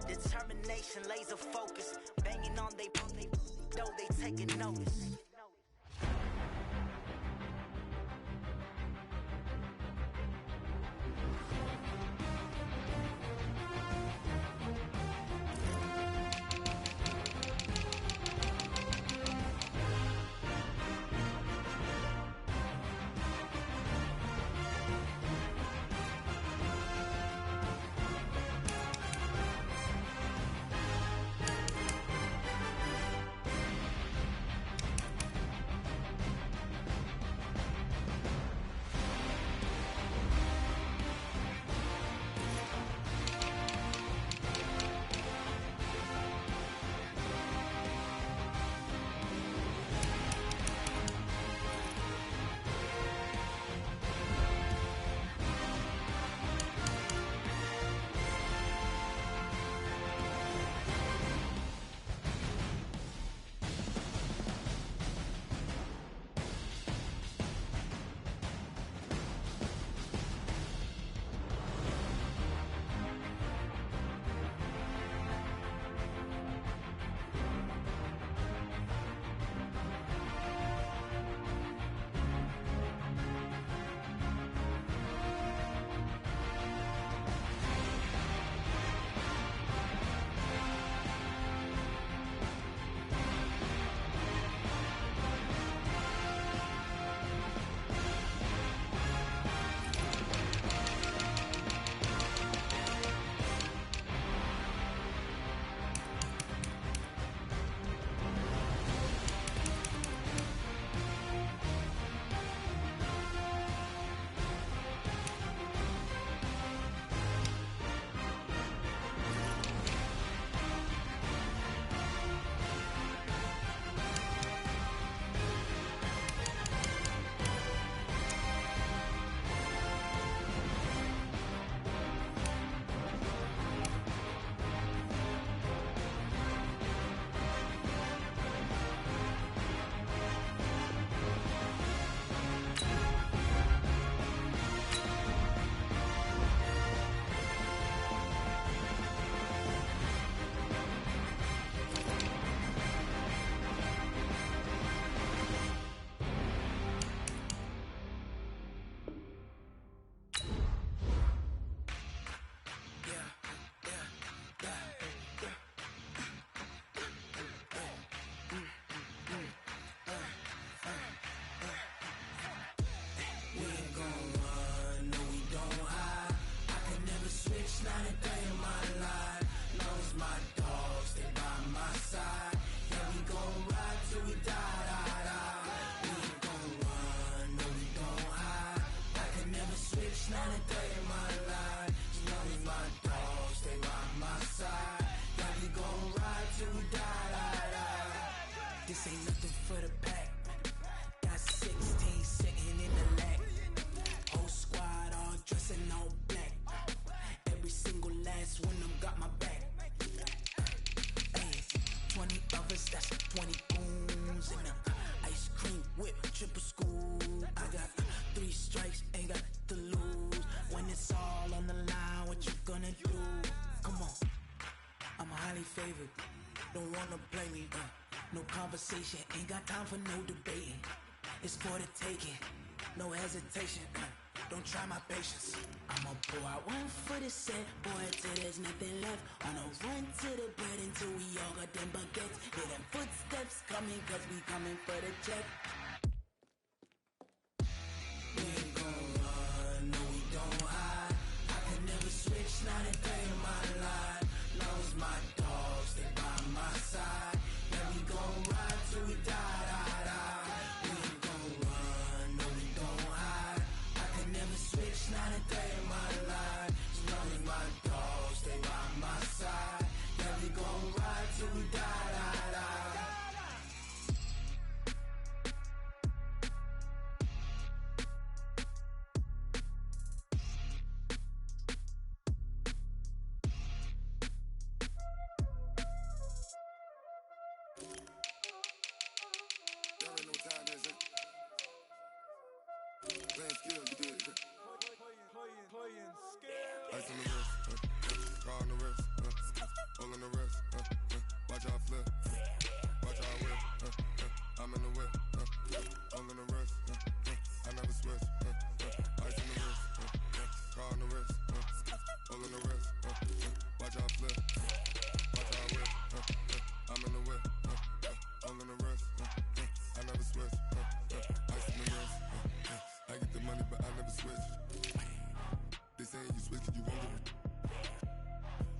Determination, laser focus. Banging on they door, they taking notice. they favorite. Don't wanna play me, no conversation, ain't got time for no debating. It's for the taking, no hesitation, don't try my patience. I'ma pour out one for the set, boy, till there's nothing left. On a run to the bread until we all got them baguettes. Hear them footsteps coming, cause we coming for the check. We ain't gon' run, no we don't hide. I can never switch, not a day in my life. Lost my dogs, they by my side. Yeah, we gon' ride till we die, die, die. We ain't gon' run, no we don't hide. I can never switch, not a day in my life. As long as my dogs, they by my side. Yeah, we gon' ride till we die, die, die. Ice on the wrist, car on the wrist, all on the wrist, watch how I flip, watch how I whip, I'm in the whip, all on the wrist, I never switch, ice on the wrist, car on the wrist, all on the wrist, watch how I flip, watch how I whip, I'm in the whip, all on the wrist, I never switch, ice on the wrist, I get the money but I never switch. They saying you switch 'cause you won't get it.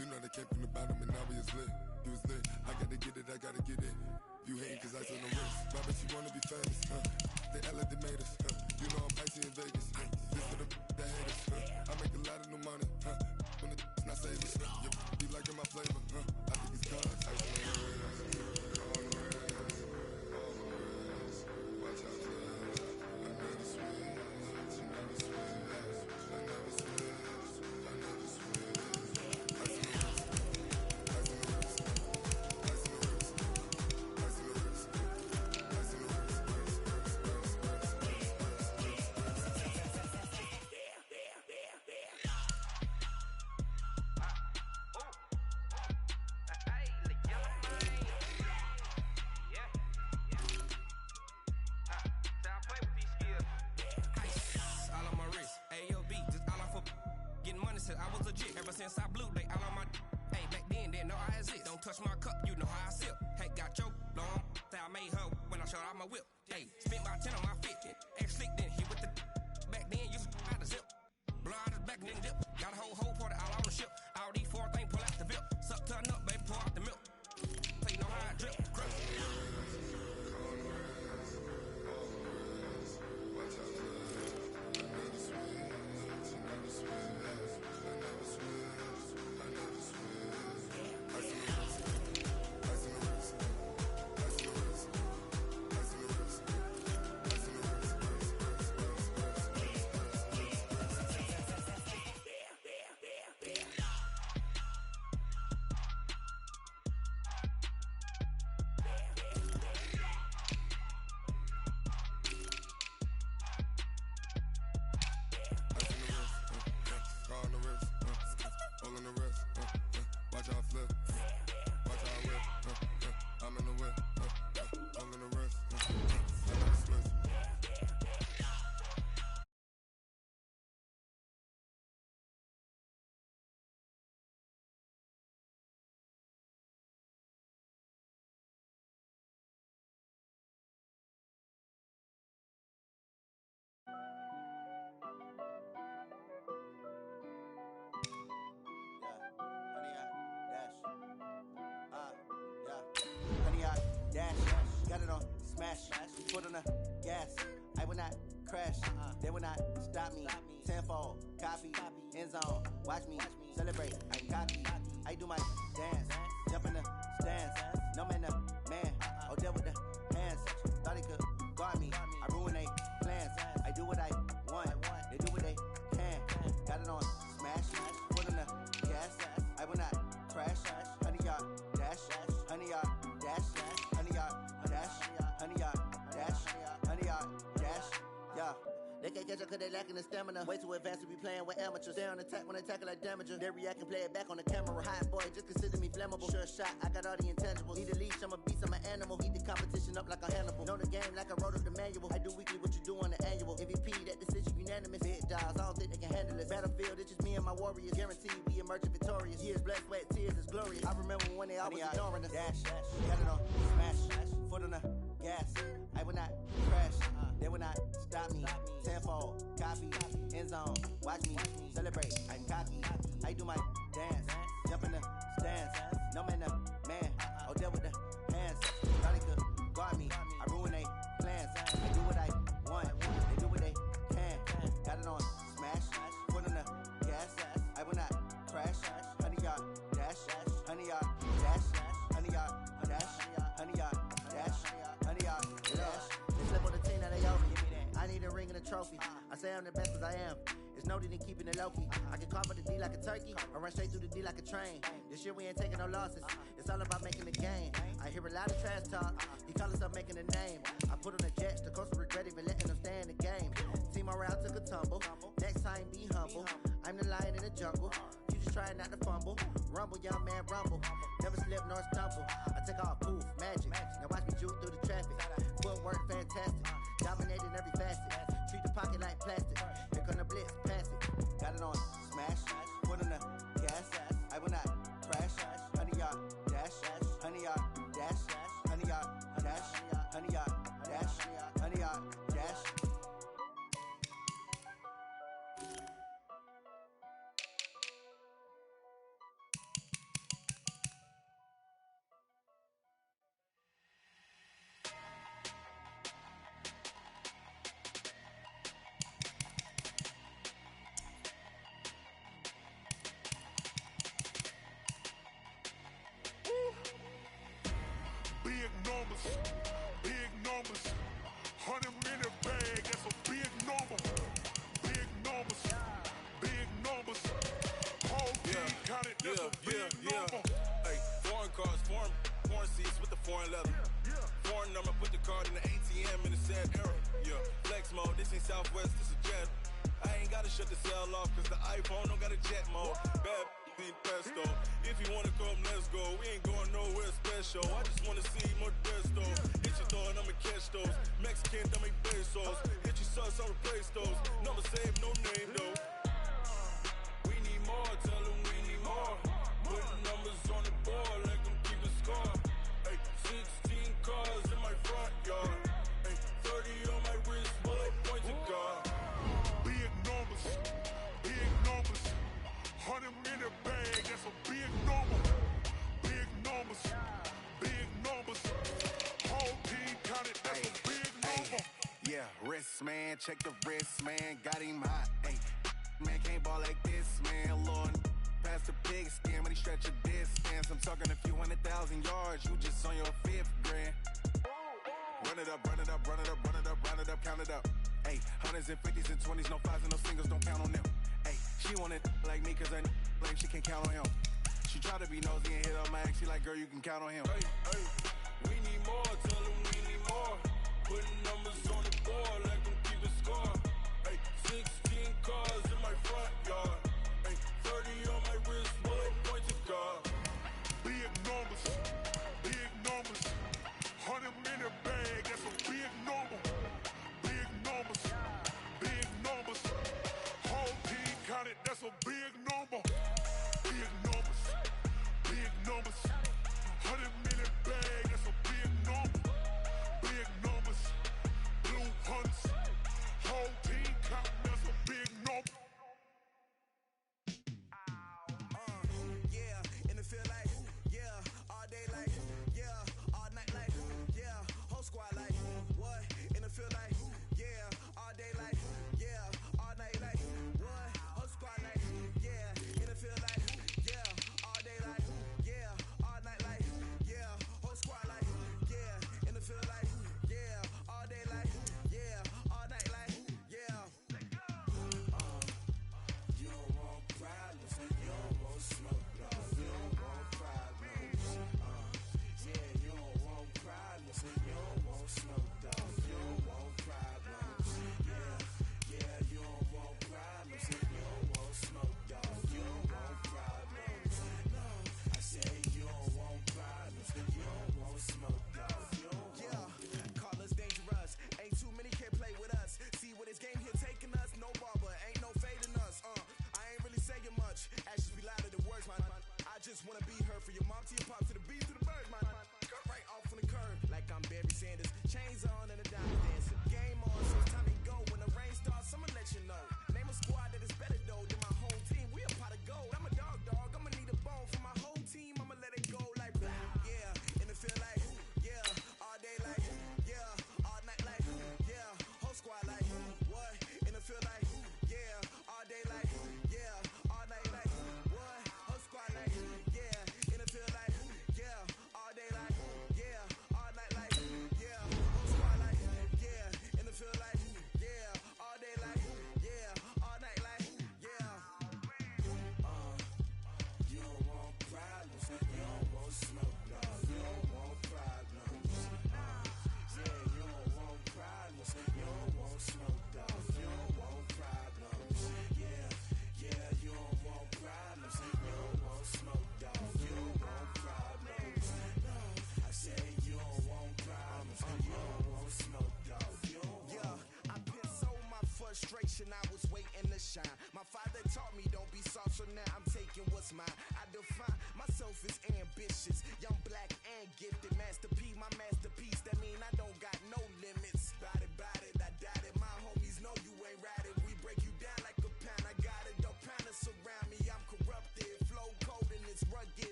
You know they came from the bottom and now we is lit. You was lit, I gotta get it, I gotta get it. You hating 'cause ice on the wrist. Why bet you wanna be famous, They act like they made us, You know I'm icy in Vegas, This for the that hate us, I make a lot of new money, When the not saving, You be liking my flavor, I think it's cause ice on the wrist, on the wrist, on the wrist. Watch out for this, I never switch, you never switch. I was legit ever since I blew they all on my hey back then didn't know I exist. Don't touch my cup, you know how I sip. Hey, got your long that I made her when I showed out my whip. Hey, spent about 10 on my fit. Ex slick then hit with the back then used to out the zip. Blow out his back and then dip. Got a whole party all on the ship. All these four things pull out the vip. Suck turn up, baby, pour out the milk. Play know how I drip. Crush. Got it on smash, foot on the gas. I will not crash, they will not stop me. Tenfold, copy, end zone. Watch me celebrate. I copy, I do my dance. Jump in the stands, no man, the man. Oh, there with the hands. Thought he could guard me. I ruin they plans. I do what I want. They do what they can. Got it on smash, foot on the gas. I will not crash. 100 yard dash, 100 yard dash, 100 yard dash, 100 yard dash, 100 yard dash. Yeah, they can can't catch up cause they lacking the stamina. Way too advanced to be playing with amateurs. Stay on attack when they tackle like damager. They react and play it back on the camera. Hot boy, just consider me flammable. Sure shot, I got all the intangibles. Need a leash, I'm a beast, I'm an animal. Eat the competition up like a Hannibal. Know the game like I wrote up the manual. I do weekly what you do on the annual. MVP, that decision unanimous. Big dogs, I don't think they can handle it. Battlefield, it's just me and my warriors. Guaranteed we emerge victorious. Years, blood, sweat, tears, is glorious. I remember when they always ignoring us. Dash, got it on, smash, foot on the gas. I will not crash, they will not stop me. Tenfold, copy, end zone, watch me celebrate. I'm cocky, I do my dance, jump in the stands. No man, man, oh deal with the hands. Thought they could guard me, I ruin they plans. I do what I want, they do what they can. Got it on, smash, foot on the gas. I will not crash, 100-yard dash, 100-yard dash, 100-yard dash, 100-yard dash, 100-yard dash. They slip on the team, now they over. I need a ring and a trophy. I say I'm the best as I am. It's no need in keeping it low-key. I can carve up the D like a turkey or run straight through the D like a train. This year we ain't taking no losses. It's all about making the game. I hear a lot of trash talk. He call himself making a name. I put on the Jets. The coach will regret even letting them stay in the game. Team morale took a tumble. Next time be humble. I'm the lion in the jungle. You just try not to fumble. Rumble, young man, rumble. Never slip nor stumble. I take off, poof, magic. Now watch me juke through the traffic. Footwork fantastic. Dominating every facet. Treat the pocket like plastic. Here come the blitz, pass it. Got it on, smash. Put on the gas. I will not crash. 100-yard dash. 100-yard dash. 100-yard dash. 100-yard dash. 100-yard dash. Big numbers, 100-minute bag, that's a big number. Big numbers, whole team counted, that's a big number. Hey, foreign cars, foreign seats with the foreign leather. Foreign number, put the card in the ATM in the sad era. Yeah, flex mode, this ain't Southwest, this is jet. I ain't gotta shut the cell off, cause the iPhone don't got a jet mode. Bad need pesto. If you wanna come, let's go. We ain't going nowhere special. I just wanna see more desto. Hit your throw and I'ma catch those. Mexican, I make pesos. Hit your sauce, I'll replace those. Number save, no name though. We need more, tell them we need more. Putting numbers on the board, let them keep a score. Hey, 16 cars in my front yard. Hey, 30 on my wrist, bullet point to God. Big numbers, 100-minute bag, that's a big number. Big numbers, whole team counted, that's a big number. Yeah, wrist man, check the wrist man, got him hot. Ay, man can't ball like this, man. Lord, past the pig skin when he stretch a distance. I'm talking a few 100,000 yards, you just on your 5th grand. Run it up, count it up. Ay, hundreds and 50s and 20s, no 5s and no singles, don't count on them. Ay, she want it like me cause I blame, she can't count on him. She try to be nosy and hit up my ex, she like, girl, you can count on him. Hey, we need more, tell them we need more. Putting numbers on the board, let them keep a score. Hey, 16 cars in my front yard. Hey, 30 on my wrist, bullet point to God. Big numbers, 100-minute bag, that's a big number. Big numbers, whole team counted, that's a big number. Big numbers, 100-minute bag, that's a big number. Big numbers, blue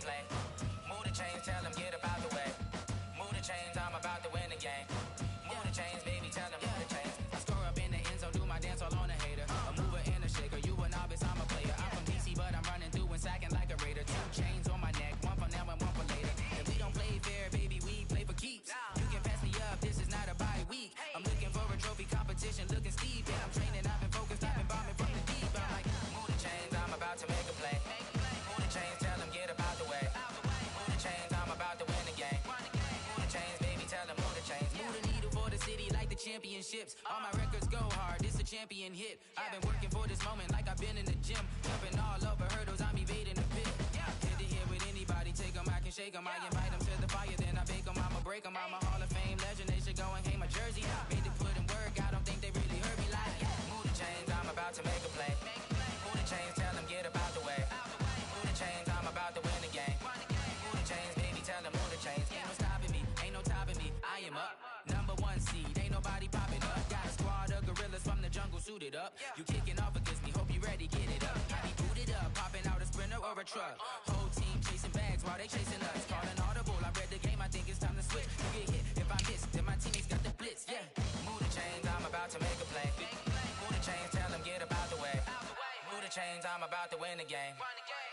play. Move the chains, tell them get up out the way. Move the chains, I'm about to win the game. Move the chains, baby, tell them move the chains. I score up in the end zone, do my dance all on a hater. A mover and a shaker, you a novice, I'm a player. I'm from DC, but I'm running through and sacking like a raider. 2 chains on my neck, one for now and one for later. If we don't play fair, baby, we play for keeps. You can pass me up, this is not a bye week. I'm looking for a trophy competition, looking steep. And I'm training, I've been focused, I've been bombing from the deep. I'm like, move the chains, I'm about to make a play. Move the chains, tell them get up out the way. Move the chains, I'm about to win the game. Move the chains, baby, tell them move the chains. Move the needle for the city like the championships. All my records go hard, this a champion hit. I've been working for this moment like I've been in the gym. Jumping all over hurdles, I'm evading the pit. Head to head with anybody, take them, I can shake them. I invite them to the fire, then I bake them, I'ma break them. I'm a Hall of Fame legend, they should go and hang my jersey. Made to put in work, I don't think they really heard me like. Move the chains, I'm about to make a play. Move the chains, tell them get up out the way. Move the chains, I'm about to win the game. Move the chains, baby, tell them move the chains. Ain't no stopping me, ain't no topping me, I am up. Number 1 seed, ain't nobody popping up. Got a squad of gorillas from the jungle suited up. You kicking off against me, hope you ready, get it up. I be booted up, popping out a sprinter or a truck. Whole team chasing bags while they chasing us. Calling audible, I read the game, I think it's time to switch. You get hit, if I miss, then my teammates got the blitz, yeah. Move the chains, I'm about to make a play. Move the chains, tell them get up out the way. Move the chains, I'm about to win the game.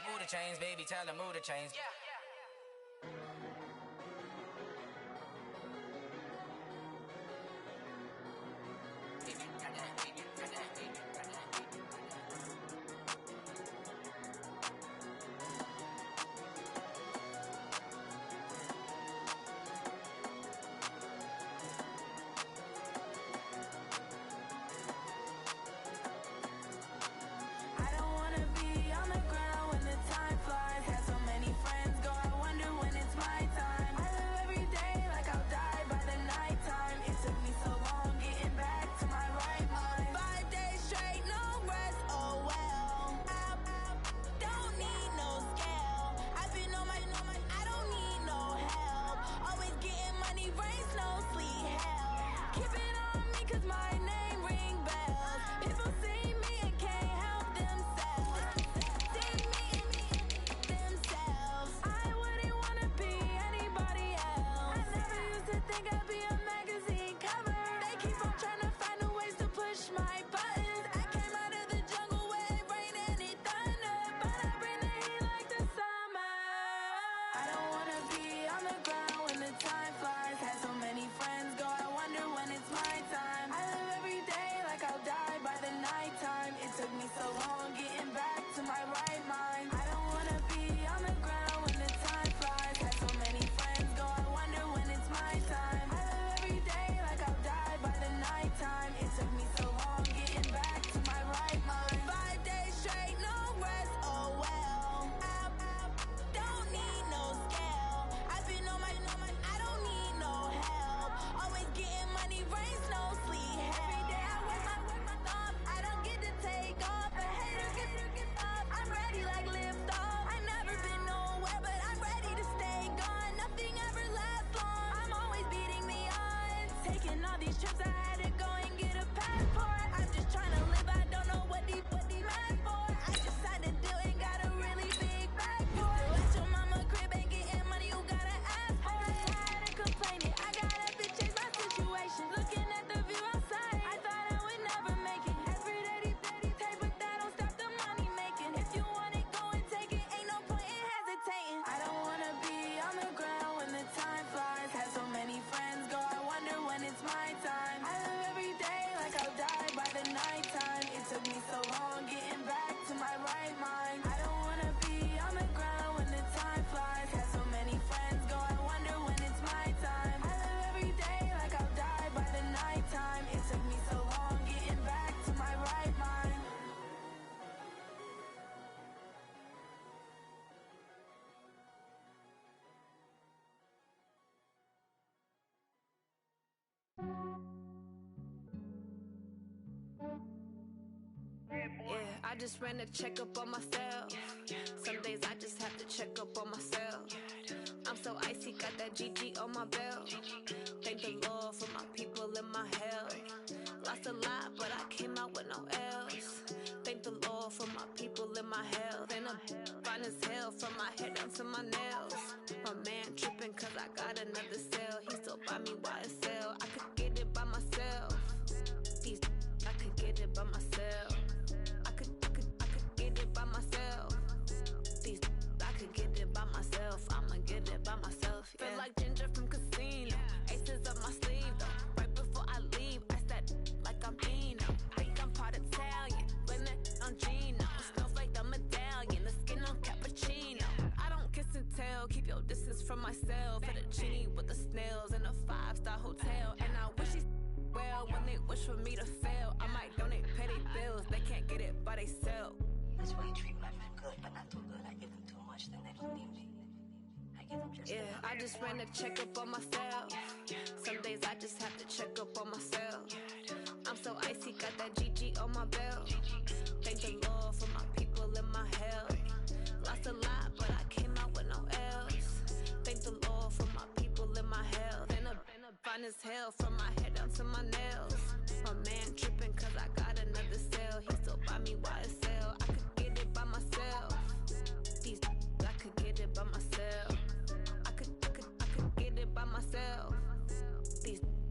Move the chains, baby, tell them move the chains. I don't wanna be on the ground when the time flies. Had so many friends go, I wonder when it's my time. I live every day like I'll die by the nighttime. It took me so long getting back to my right mind. 5 days straight, no rest, oh well. I don't need no scale. I've been on my, I don't need no help. Always getting money, rain, snow, sleet, hell. Keep it on me 'cause my name ring bells. People see me and can't help themselves. See me and themselves. I wouldn't wanna be anybody else. I never used to think I'd be a magazine cover. They keep on trying to find new ways to push my buttons. I came out of the jungle where it rained and it thundered, but I bring the heat like the summer. I don't wanna be on the ground when the time flies. Had so many friends go, I wonder when it's my time. I live every day like I'll die by the nighttime. It took me so long getting back to my right mind. I don't wanna be on the ground when the time flies. Had so many friends go, I wonder when it's my time. I live every day like I'll die by the nighttime. It took me so long getting back to my right mind. 5 days straight, no rest, oh well. I don't need no scale. I've been on my, I don't need no help. Always getting money, rain, snow, sleet, hell. Every day I work my thumb, I don't get to take off. But haters get up, I'm ready like lift off. I never been nowhere, but I'm ready to stay gone. Nothing ever lasts long, I'm always beating the odds. Taking all these trips, I had to go and get a passport. I'm just trying to live, I don't know what these mad for. I just signed a deal and got a really big bag for it. You still at your mama crib ain't getting money, you gotta ask for it. I'm tired of complaining, I gotta change my situation. Looking at the view outside, I thought I would never make it. Every day they take, but that don't stop the money making. If you want it, go and take it, ain't no point in hesitating. I don't wanna be on the ground when the time flies. Had so many friends go, I wonder when it's my time. I live every day like I'll die by the nighttime. It took me so long getting back to my right mind. I don't wanna be on the ground when the time flies. Had so many friends go, I wonder when it's my time. I live every day like I'll die by the nighttime. It took me so long getting back to my right mind. Yeah, I just ran a checkup on myself. Some days I just have to check up on myself. I'm so icy, got that GG on my belt. Thank the Lord for my people and my health. Lost a lot, but I came out with no L's. Thank the Lord for my people and my health. And I'm fine as hell from my head up to my nails. My man tripping cause I got another sale. He still buy me YSL. I could get it by myself. I could get it by myself. I could get it by myself. I could get it by myself. I'ma get it by myself. Yeah. Feel like Ginger from Casino. Aces up my sleeve though. Right before I leave, I said like I'm Dino. Think I'm part Italian. Blame it on Gino. Smells like the medallion. The skin on cappuccino. I don't kiss and tell. Keep your distance from myself. Fettuccine with the snails in a 5-star hotel. And I wish he's well when they wish for me to fail. I might donate petty bills. They can't get it by themselves. That's why you treat my men good, but not too good. I give them too much, then they don't need me. I give them just I just ran a checkup on myself. Some days I just have to check up on myself. I'm so icy, got that GG on my belt. Thank the Lord for my people in my health. Lost a lot, but I came out with no L's. Thank the Lord for my people in my health. Been a fine as hell from my head down to my nails. My man tripping cause I got another sale. He still buy me YSL. I could get it by myself. I could get it by myself. I could get it by myself.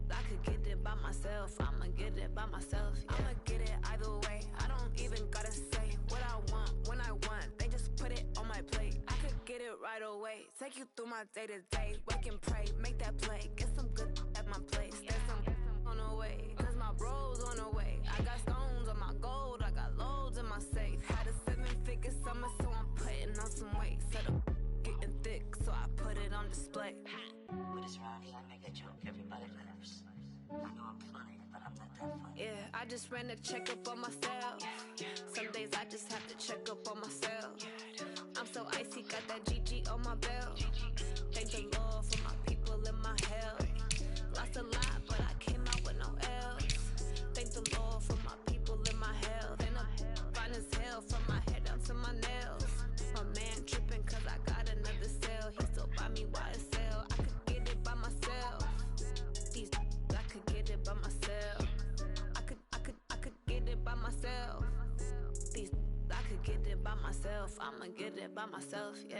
I could get it by myself. I'ma get it by myself. Yeah. I'ma get it either way. I don't even gotta say what I want when I want. They just put it on my plate. I could get it right away. Take you through my day to day. Wake and pray, make that play. Get some good at my place. There's some on the way. Cause my bros on the way. I got stones on my gold. I got loads in my safe. Had a 7-figure summer, so I'm putting on some weight. Set up getting thick, so I put it on display. But it's around here, I make a joke, everybody laughs. I know I'm funny, but I'm not that funny. Yeah, I just ran a checkup on myself. Some days I just have to check up on myself. I'm so icy, got that GG on my belt. Thank the Lord for my people in my health. Lost a lot, but I came out with no L's. Thank the Lord for my people in my health. And I'm fine as hell from my head down to my nails. My man tripping cause I got another sale. He still buy me YSL. I could get it by myself. I could get it by myself. I could get it by myself. I could get it by myself. I'ma get it by myself, yeah.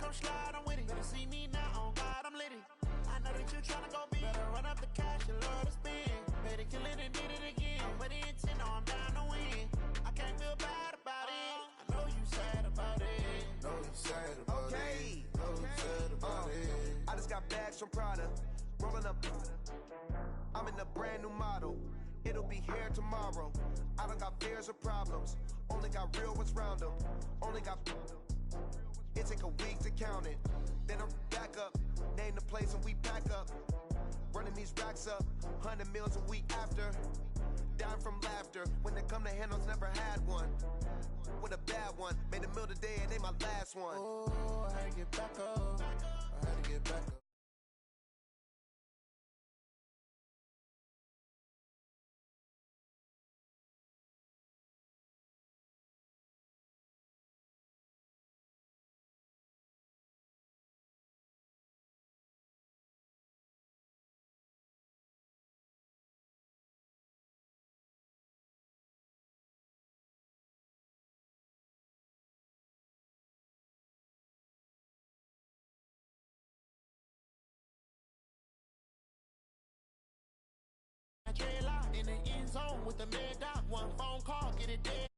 gon' slide, I'm with it. Better see me now, on God, I'm lit it. I know that you tryna go big. Better run up the cash, you love to spend. Better kill it and did it again. I'm with the intent, no, I'm down to win. I can't feel bad about it. I know you sad about it. Know you sad about it. Know you sad about it. I just got bags from Prada. Rolling up. I'm in a brand new model. It'll be here tomorrow. I don't got fears or problems. Only got real ones round them. Only got. It take a week to count it. Then I'm back up. Name the place and we pack up. Running these racks up. 100 meals a week after. Dying from laughter. When they come to handles, never had one. With a bad one. Made a meal today and they my last one. Oh, I had to get back up. I had to get back up. In the end zone with the man dot, one phone call, get it dead.